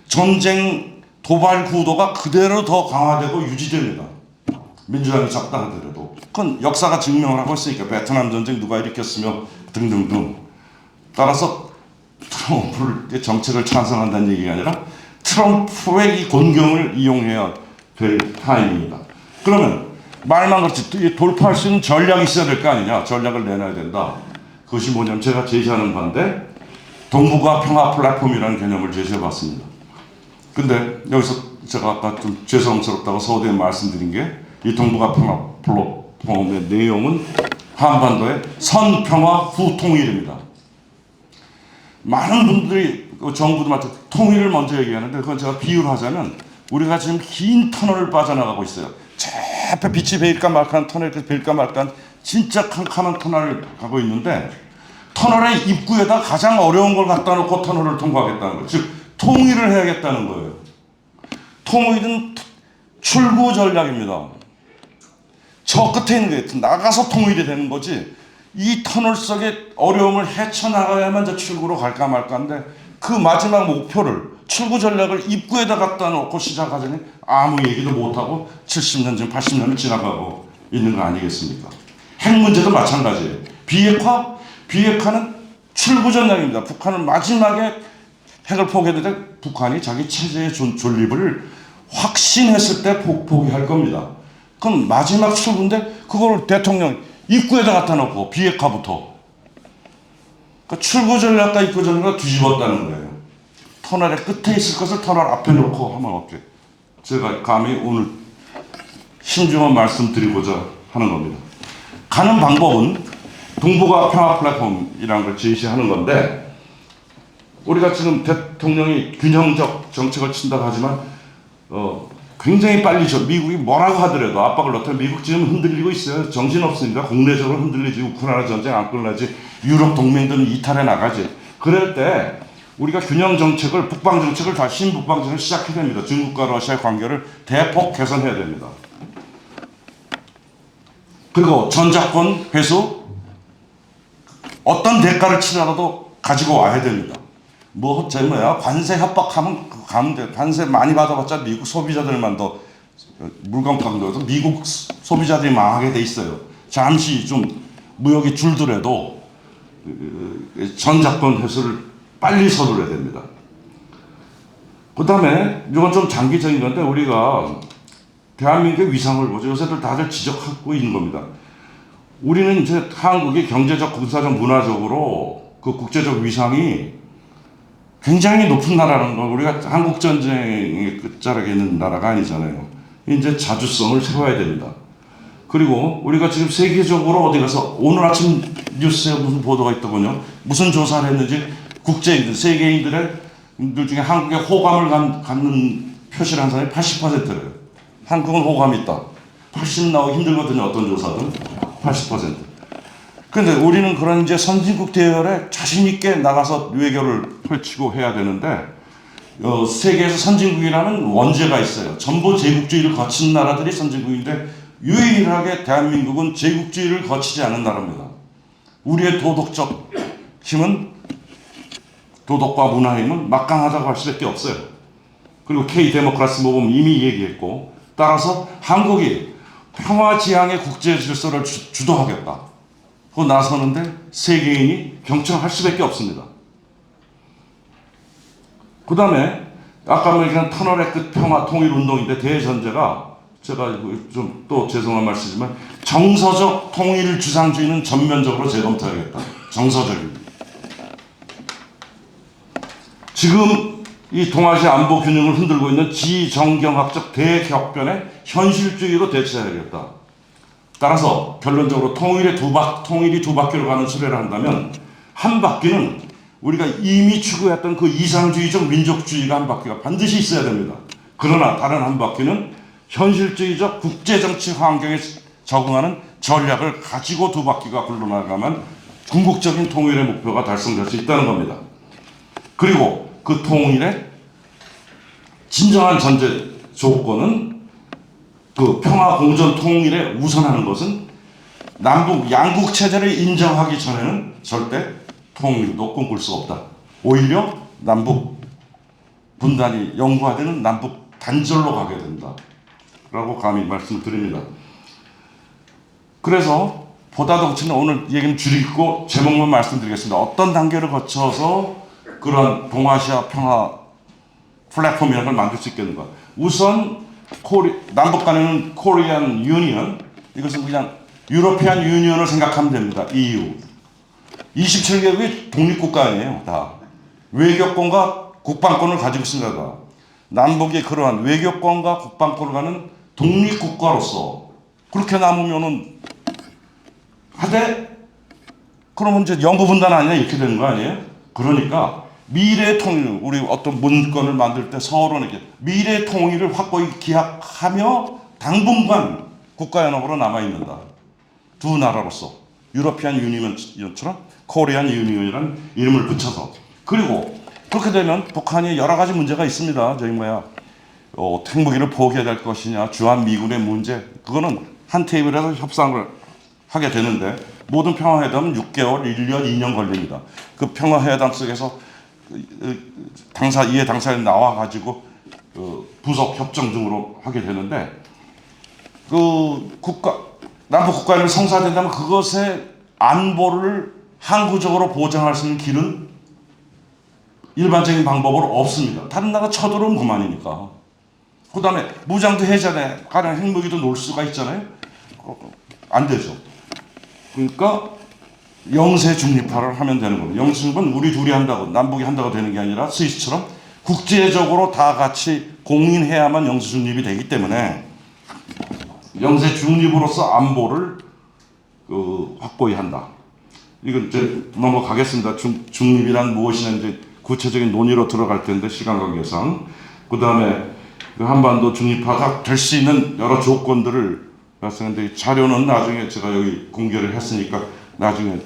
전쟁 도발 구도가 그대로 더 강화되고 유지됩니다. 민주당이 잡다 하더라도. 그건 역사가 증명을 하고 있으니까 베트남 전쟁 누가 일으켰으며 등등등. 따라서 트럼프의 정책을 찬성한다는 얘기가 아니라 트럼프의 이 곤경을 이용해야 될 타임입니다. 그러면 말만 그렇지 돌파할 수 있는 전략이 있어야 될 거 아니냐. 전략을 내놔야 된다. 그것이 뭐냐면 제가 제시하는 바인데 동북아 평화 플랫폼이라는 개념을 제시해봤습니다. 근데 여기서 제가 아까 좀 죄송스럽다고 서두에 말씀드린 게 이 동북아 평화 플랫폼의 내용은 한반도의 선평화 후통일입니다. 많은 분들이 정부도 마찬가지 통일을 먼저 얘기하는데 그건 제가 비유를 하자면 우리가 지금 긴 터널을 빠져나가고 있어요. 저 앞에 빛이 베일까 말까 터널 베일까 말까 진짜 캄캄한 터널을 가고 있는데 터널의 입구에다 가장 어려운 걸 갖다 놓고 터널을 통과하겠다는 거예요. 즉 통일을 해야겠다는 거예요. 통일은 출구 전략입니다. 저 끝에 있는 게 나가서 통일이 되는 거지 이 터널 속의 어려움을 헤쳐나가야만 저 출구로 갈까 말까인데 그 마지막 목표를 출구 전략을 입구에다 갖다 놓고 시작하자니 아무 얘기도 못하고 70년 전 80년을 지나가고 있는 거 아니겠습니까? 핵 문제도 마찬가지예요. 비핵화는 출구 전략입니다. 북한은 마지막에 핵을 포기해도 북한이 자기 체제의 존립을 확신했을 때 포기할 겁니다. 그럼 마지막 출구인데 그걸 대통령 입구에다 갖다 놓고 비핵화부터 그러니까 출구 전략과 입구 전략을 뒤집었다는 거예요. 터널의 끝에 있을 것을 터널 앞에 놓고 하면 어때? 제가 감히 오늘 신중한 말씀드리고자 하는 겁니다. 가는 방법은 동북아 평화 플랫폼이라는 걸 제시하는 건데 우리가 지금 대통령이 균형적 정책을 친다고 하지만 굉장히 빨리 미국이 뭐라고 하더라도 압박을 넣다면 미국 지금 흔들리고 있어요. 정신없으니까 국내적으로 흔들리지. 우크라이나 전쟁 안 끝나지. 유럽 동맹들은 이탈해 나가지. 그럴 때 우리가 균형 정책을 북방 정책을 다시 신북방 정책을 시작해야 됩니다. 중국과 러시아의 관계를 대폭 개선해야 됩니다. 그리고 전작권 회수 어떤 대가를 치더라도 가지고 와야 됩니다. 관세 협박하면 가면 돼. 관세 많이 받아봤자 미국 소비자들만 더 물건 강도에서 미국 소비자들이 망하게 돼 있어요. 잠시 좀 무역이 줄더라도 전작권 회수를 빨리 서둘러야 됩니다. 그 다음에 이건 좀 장기적인 건데 우리가 대한민국의 위상을 보죠. 요새들 다들 지적하고 있는 겁니다. 우리는 이제 한국이 경제적, 군사적, 문화적으로 그 국제적 위상이 굉장히 높은 나라라는 걸 우리가 한국 전쟁의 끝자락에 있는 나라가 아니잖아요. 이제 자주성을 세워야 됩니다. 그리고 우리가 지금 세계적으로 어디 가서 오늘 아침 뉴스에 무슨 보도가 있더군요. 무슨 조사를 했는지 국제인들, 세계인들 중에 한국에 호감을 갖는 표시를 한 사람이 80%래요. 한국은 호감이 있다. 80 나오기 힘들거든요. 어떤 조사든 80%. 그런데 우리는 그런 이제 선진국 대열에 자신 있게 나가서 외교를 펼치고 해야 되는데 세계에서 선진국이라는 원죄가 있어요. 전부 제국주의를 거친 나라들이 선진국인데 유일하게 대한민국은 제국주의를 거치지 않은 나라입니다. 우리의 도덕적 힘은 도덕과 문화의 힘은 막강하다고 할 수밖에 없어요. 그리고 K 데모크라시 모범 이미 얘기했고, 따라서 한국이 평화 지향의 국제 질서를 주도하겠다. 그 나서는데 세계인이 경청할 수밖에 없습니다. 그 다음에 아까 얘기한 터널의 끝 평화 통일 운동인데 대전제가 제가 좀 또 죄송한 말씀이지만 정서적 통일 주상주의는 전면적으로 재검토해야겠다. 정서적인. 지금 이 동아시아 안보 균형을 흔들고 있는 지정경학적 대격변에 현실주의로 대처해야겠다. 따라서 결론적으로 통일이 두 바퀴로 가는 수레를 한다면 한 바퀴는 우리가 이미 추구했던 그 이상주의적 민족주의가 한 바퀴가 반드시 있어야 됩니다. 그러나 다른 한 바퀴는 현실주의적 국제정치 환경에 적응하는 전략을 가지고 두 바퀴가 굴러나가면 궁극적인 통일의 목표가 달성될 수 있다는 겁니다. 그리고 그 통일의 진정한 전제 조건은 그 평화 공존 통일에 우선하는 것은 남북 양국 체제를 인정하기 전에는 절대 통일도 꿈꿀 수 없다. 오히려 남북 분단이 영구화되는 남북 단절로 가게 된다. 라고 감히 말씀드립니다. 그래서 보다 더 구체는 오늘 얘기는 줄이고 제목만 말씀드리겠습니다. 어떤 단계를 거쳐서 그런 동아시아 평화 플랫폼이라는 걸 만들 수 있겠는가. 우선 남북 간에는 코리안 유니언, 이것은 그냥 유러피안 유니언을 생각하면 됩니다. EU. 27개국이 독립국가 아니에요. 다. 외교권과 국방권을 가지고 있습니다. 다. 남북이 그러한 외교권과 국방권을 가는 독립국가로서 그렇게 남으면은 하되 그러면 이제 영구분단 아니냐 이렇게 되는 거 아니에요? 그러니까 미래 통일, 우리 어떤 문건을 만들 때 서론에게 미래 통일을 확고히 기약하며 당분간 국가연합으로 남아있는다. 두 나라로서 유러피안 유니언처럼 코리안 유니언이라는 이름을 붙여서. 그리고 그렇게 되면 북한이 여러 가지 문제가 있습니다. 저희 핵무기를 포기해야 될 것이냐, 주한 미군의 문제, 그거는 한 테이블에서 협상을 하게 되는데 모든 평화회담은 6개월, 1년, 2년 걸립니다. 그 평화회담 속에서 이해 당사자들이 나와가지고 부속 협정 등으로 하게 되는데 남북 국가를 성사된다면 그것의 안보를 항구적으로 보장할 수 있는 길은 일반적인 방법으로 없습니다. 다른 나라 쳐들어오면 그만이니까. 그 다음에 무장도 해제돼. 가령 핵무기도 놓을 수가 있잖아요. 안 되죠. 그러니까 영세 중립화를 하면 되는 겁니다. 영세 중립은 우리 둘이 한다고, 남북이 한다고 되는 게 아니라 스위스처럼 국제적으로 다 같이 공인해야만 영세 중립이 되기 때문에 영세 중립으로서 안보를 확고히 한다. 이건 이제 넘어가겠습니다. 중립이란 무엇이냐 이제 구체적인 논의로 들어갈 텐데 시간 관계상. 그 다음에 한반도 중립화가 될 수 있는 여러 조건들을 말씀했는데 자료는 나중에 제가 여기 공개를 했으니까 나중에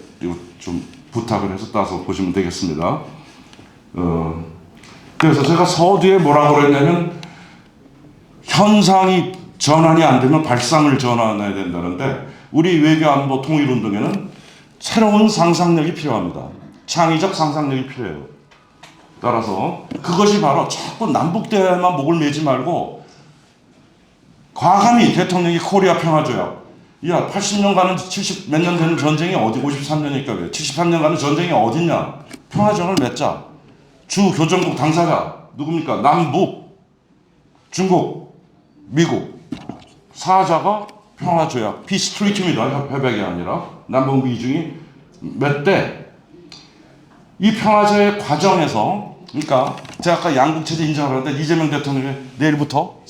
좀 부탁을 해서 따서 보시면 되겠습니다. 그래서 제가 서두에 뭐라고 그랬냐면 현상이 전환이 안 되면 발상을 전환해야 된다는데 우리 외교안보 통일운동에는 새로운 상상력이 필요합니다. 창의적 상상력이 필요해요. 따라서 그것이 바로 자꾸 남북 대화에만 목을 매지 말고 과감히 대통령이 코리아 평화조약, 야 80년간은 70 몇 년 되는 전쟁이 어디 53년이니까 왜 73년간은 전쟁이 어딨냐, 평화조약을 맺자. 주 교정국 당사자 누굽니까? 남북, 중국, 미국 사자가 평화조약, 피스 트리티입니다. 협약이 아니라 남북 미중이 맺되 이 평화조약 과정에서, 그러니까 제가 아까 양국체제 인정하는데 이재명 대통령이 내일부터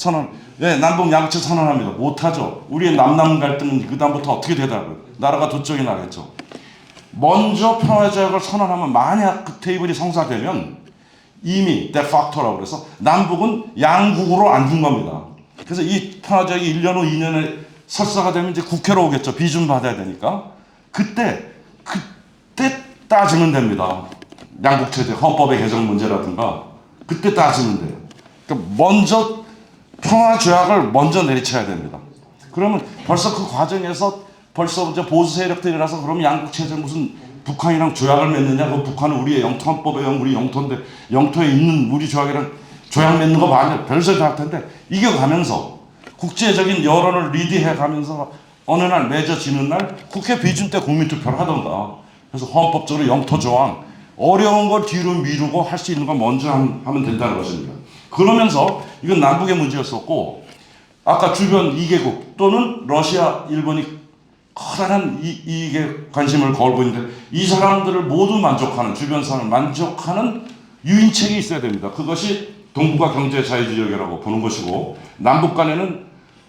남북 양국체제 선언합니다. 못하죠. 우리의 남남 갈등은 그 다음부터 어떻게 되더라고요. 나라가 두 쪽이 나겠죠. 먼저 평화조약을 선언하면 만약 그 테이블이 성사되면 이미 데팍토라고 그래서 남북은 양국으로 앉은 겁니다. 그래서 이 평화조약이 1년 후 2년에 설사가 되면 이제 국회로 오겠죠. 비준 받아야 되니까. 그때 따지면 됩니다. 양국체제 헌법의 개정 문제라든가 그때 따지면 돼요. 그러니까 먼저 평화조약을 먼저 내리쳐야 됩니다. 그러면 벌써 그 과정에서 벌써 이제 보수 세력들이라서 그러면 양국체제 무슨 북한이랑 조약을 맺느냐? 그 북한은 우리의 영토헌법에 의한 우리 영토인데 영토에 있는 우리 조약이랑 조약 맺는 거 맞냐? 별소리 다 할 텐데 이겨가면서 국제적인 여론을 리드해 가면서 어느 날 맺어지는 날 국회 비준 때 국민투표를 하던가. 그래서 헌법적으로 영토 조항 어려운 걸 뒤로 미루고 할 수 있는 거 먼저 하면 된다는 것입니다. 그러면서 이건 남북의 문제였었고 아까 주변 2개국 또는 러시아, 일본이 커다란 이익에 관심을 걸고 있는데 이 사람들을 모두 만족하는 주변 사람을 만족하는 유인책이 있어야 됩니다. 그것이 동북아 경제 자유지역이라고 보는 것이고 남북 간에는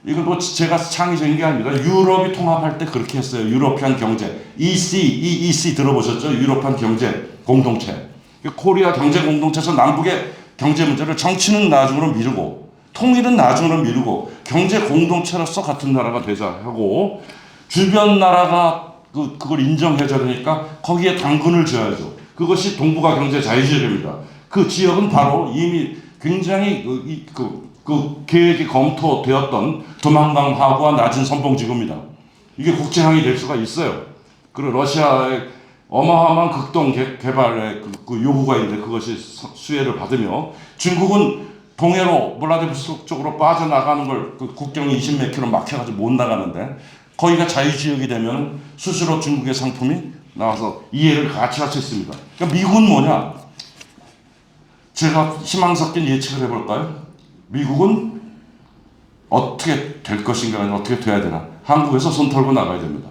이건 뭐 제가 창의적인 게 아닙니다. 유럽이 통합할 때 그렇게 했어요. 유러피안 경제 EEC 들어보셨죠? 유러피안 경제 공동체. 코리아 경제 공동체에서 남북의 경제 문제를 정치는 나중으로 미루고 통일은 나중으로 미루고 경제 공동체로서 같은 나라가 되자 하고 주변 나라가 그걸 인정해줘야 되니까 거기에 당근을 줘야죠. 그것이 동북아 경제 자유지역입니다. 그 지역은 바로 이미 굉장히 그 계획이 검토되었던 두만강 하구와 낮은 선봉지구입니다. 이게 국제항이 될 수가 있어요. 그리고 러시아의 어마어마한 극동 개발의 그 요구가 있는데 그것이 수혜를 받으며 중국은 동해로 블라디보스토크 쪽으로 빠져나가는 걸 그 국경이 20몇 킬로 막혀가지고 못 나가는데 거기가 자유지역이 되면 스스로 중국의 상품이 나와서 이해를 같이 할 수 있습니다. 그러니까 미국은 뭐냐? 제가 희망 섞인 예측을 해볼까요? 미국은 어떻게 될 것인가, 어떻게 돼야 되나. 한국에서 손 털고 나가야 됩니다.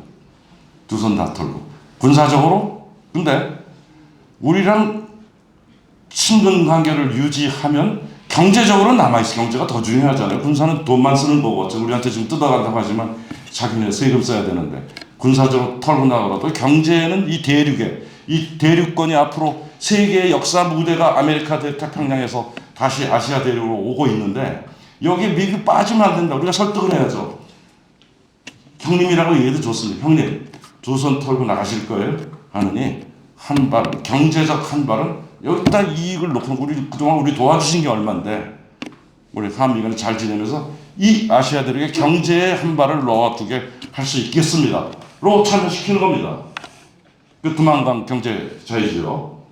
두 손 다 털고. 군사적으로. 근데 우리랑 친분 관계를 유지하면 경제적으로 남아있을 경제가 더 중요하잖아요. 군사는 돈만 쓰는 거고 우리한테 지금 뜯어간다고 하지만 자기네 세금 써야 되는데 군사적으로 털고 나가더라도 경제는 이 대륙권이 앞으로 세계의 역사 무대가 아메리카 태평양에서 다시 아시아 대륙으로 오고 있는데 여기 미국 빠지면 안 된다. 우리가 설득을 해야죠. 형님이라고 얘기해도 좋습니다. 형님 두 손 털고 나가실 거예요? 하느니 한 발, 경제적 한 발은 여기다 이익을 놓고 그동안 우리 도와주신 게 얼만데 우리 한미간에 잘 지내면서 이 아시아 대륙의 경제에 한 발을 놓아두게 할 수 있겠습니다. 로 참여시키는 겁니다. 그 두만강 경제 자유지역.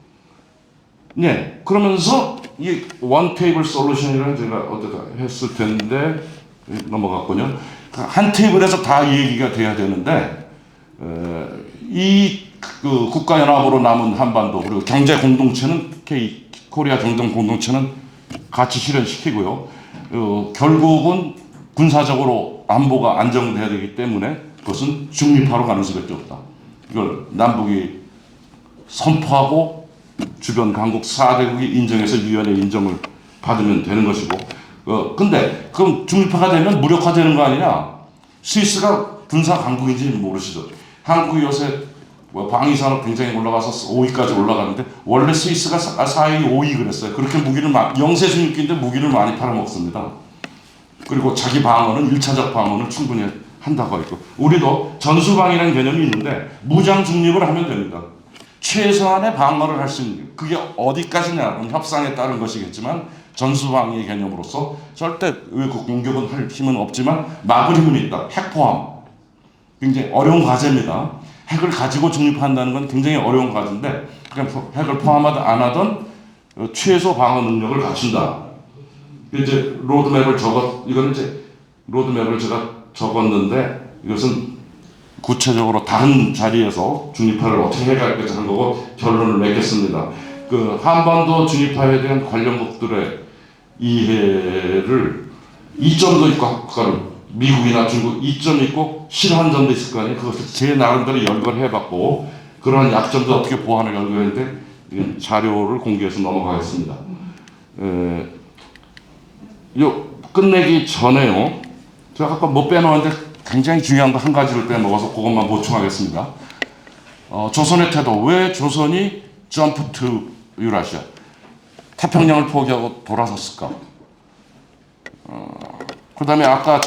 네, 그러면서 이 원 테이블 솔루션이라는 제가 어디다 했을 텐데 넘어갔군요. 한 테이블에서 다 얘기가 돼야 되는데 그 국가연합으로 남은 한반도 그리고 경제 공동체는 코리아 경제 공동체는 같이 실현시키고요. 결국은 군사적으로 안보가 안정돼야 되기 때문에 그것은 중립화로 가는 수밖에 없다. 이걸 남북이 선포하고 주변 강국 4대국이 인정해서 유엔의 인정을 받으면 되는 것이고 근데 그럼 중립화가 되면 무력화되는 거 아니냐? 스위스가 군사 강국인지 모르시죠? 한국이 요새 방위산업 굉장히 올라가서 5위까지 올라가는데 원래 스위스가 4위, 5위 그랬어요. 그렇게 영세 중립기인데 무기를 많이 팔아먹습니다. 그리고 자기 방어는 1차적 방어는 충분히 한다고 했고 우리도 전수방위라는 개념이 있는데 무장 중립을 하면 됩니다. 최소한의 방어를 할 수 있는 그게 어디까지냐 협상에 따른 것이겠지만 전수방위의 개념으로서 절대 외국 공격은 할 힘은 없지만 막을 힘은 있다. 핵 포함. 굉장히 어려운 과제입니다. 핵을 가지고 중립한다는 건 굉장히 어려운 과제인데 그냥 핵을 포함하든 안 하든 최소 방어 능력을 갖춘다. 이제 로드맵을 이거는 이제 로드맵을 제가 적었는데 이것은 구체적으로 다른 자리에서 중립화를 어떻게 해가겠다 하는 거고 결론을 맺겠습니다. 그 한반도 중립화에 대한 관련국들의 이해를 이점도 있고 미국이나 중국 이점이 있고 싫어하는 점도 있을 거 아니에요. 그것을 제 나름대로 연구를 해봤고 그러한 약점도 어떻게 보완을 연구했는데 자료를 공개해서 넘어가겠습니다. 끝내기 전에요. 제가 아까 못 빼놓았는데 굉장히 중요한 거 한 가지를 빼먹어서 그것만 보충하겠습니다. 조선의 태도. 왜 조선이 점프 투 유라시아 태평양을 포기하고 돌아섰을까? 그 다음에 아까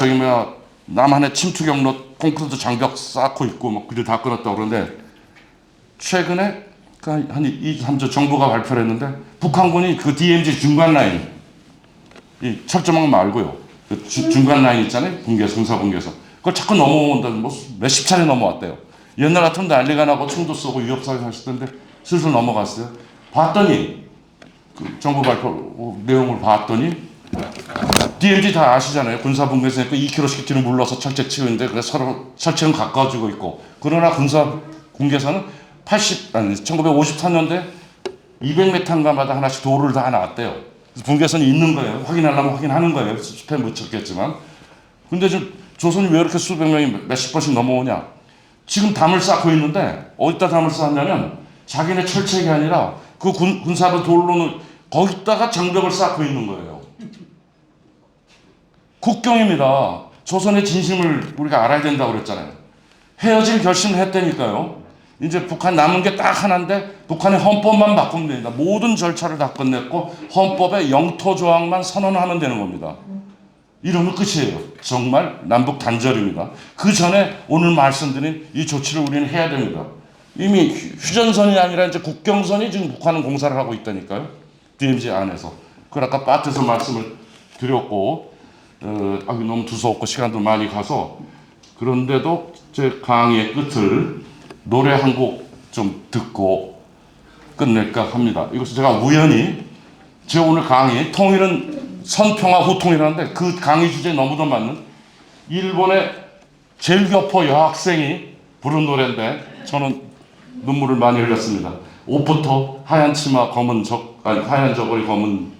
남한의 침투 경로 콘크리트 장벽 쌓고 있고 뭐 그게 다 끊었다고 그러는데 최근에 한 2, 3주 정부가 발표를 했는데 북한군이 그 DMZ 중간 라인 이 철조망 말고요. 그 중간 라인 있잖아요. 군계에서 군사 군계에서 그걸 자꾸 넘어온다는 뭐 몇십 차례 넘어왔대요. 옛날 같으면 난리가 나고 총도 쏘고 위협사회 하실 텐데 슬슬 넘어갔어요. 봤더니 그 정부 발표 내용을 봤더니 DMZ 다 아시잖아요. 군사분계선에 2km씩 뒤로 물러서 철책 치고 있는데 그래서 서로 철책은 가까워지고 있고, 그러나 군사분계선은 1954년대 200m마다 하나씩 도로를 다 놨대요. 분계선이 있는 거예요. 확인하려면 확인하는 거예요. 숲에 묻혔겠지만. 근데 지금 조선이 왜 이렇게 수백 명이 몇십 번씩 넘어오냐? 지금 담을 쌓고 있는데 어디다 담을 쌓냐면 자기네 철책이 아니라 그 군사로 도로는 거기다가 장벽을 쌓고 있는 거예요. 국경입니다. 조선의 진심을 우리가 알아야 된다고 그랬잖아요. 헤어질 결심을 했다니까요. 이제 북한 남은 게 딱 하나인데 북한의 헌법만 바꾸면 됩니다. 모든 절차를 다 끝냈고 헌법의 영토 조항만 선언하면 되는 겁니다. 이러면 끝이에요. 정말 남북 단절입니다. 그 전에 오늘 말씀드린 이 조치를 우리는 해야 됩니다. 이미 휴전선이 아니라 이제 국경선이 지금 북한은 공사를 하고 있다니까요. DMZ 안에서. 그 아까 빠트에서 말씀을 드렸고, 너무 두서없고 시간도 많이 가서, 그런데도 제 강의의 끝을 노래 한 곡 좀 듣고 끝낼까 합니다. 이것은 제가 우연히 제 오늘 강의 통일은 선평화 후통이라는데 그 강의 주제에 너무도 맞는 일본의 제일교포 여학생이 부른 노래인데 저는 눈물을 많이 흘렸습니다. 옷부터 하얀 치마 하얀 저고리 검은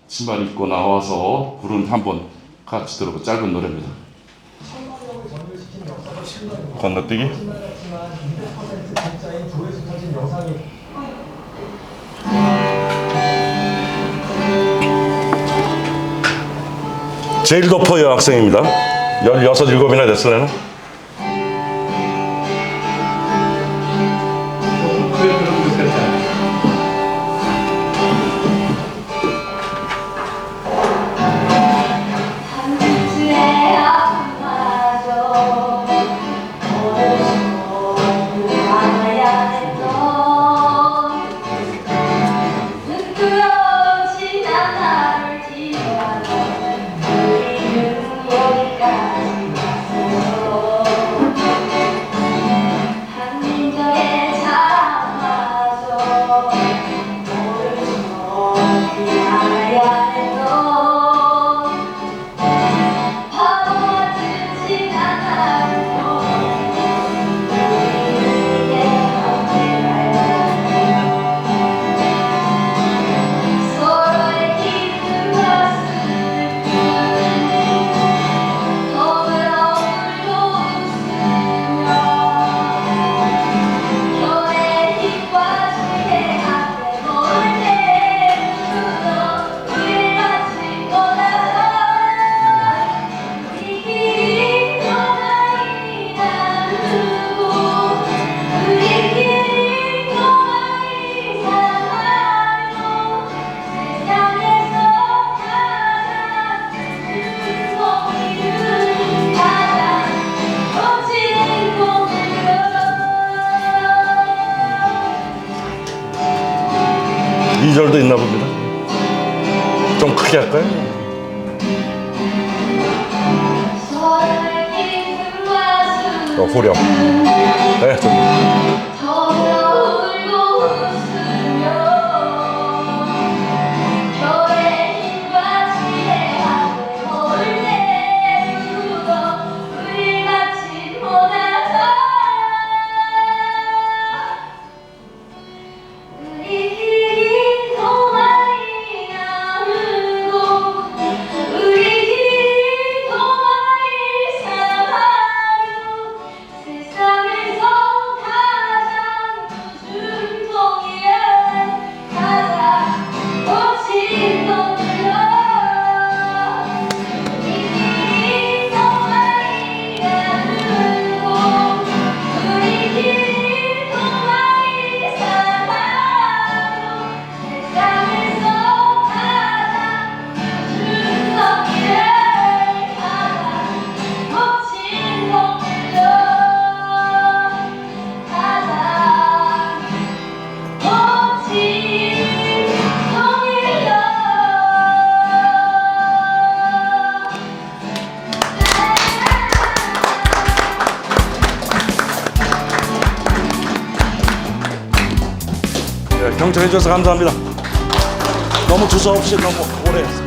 치마를 입고 나와서 부른 한번 같이 들어보 짧은 노래입니다. 건너뛰기? 제일교포 여학생입니다. 16, 17이나 됐어요. 이 절도 있나 봅니다. 좀 크게 할까요? 후렴. 네, 좀. 세상에서 가장 경청해 주셔서 감사합니다. 너무 두서없이 너무 오래 했습니다.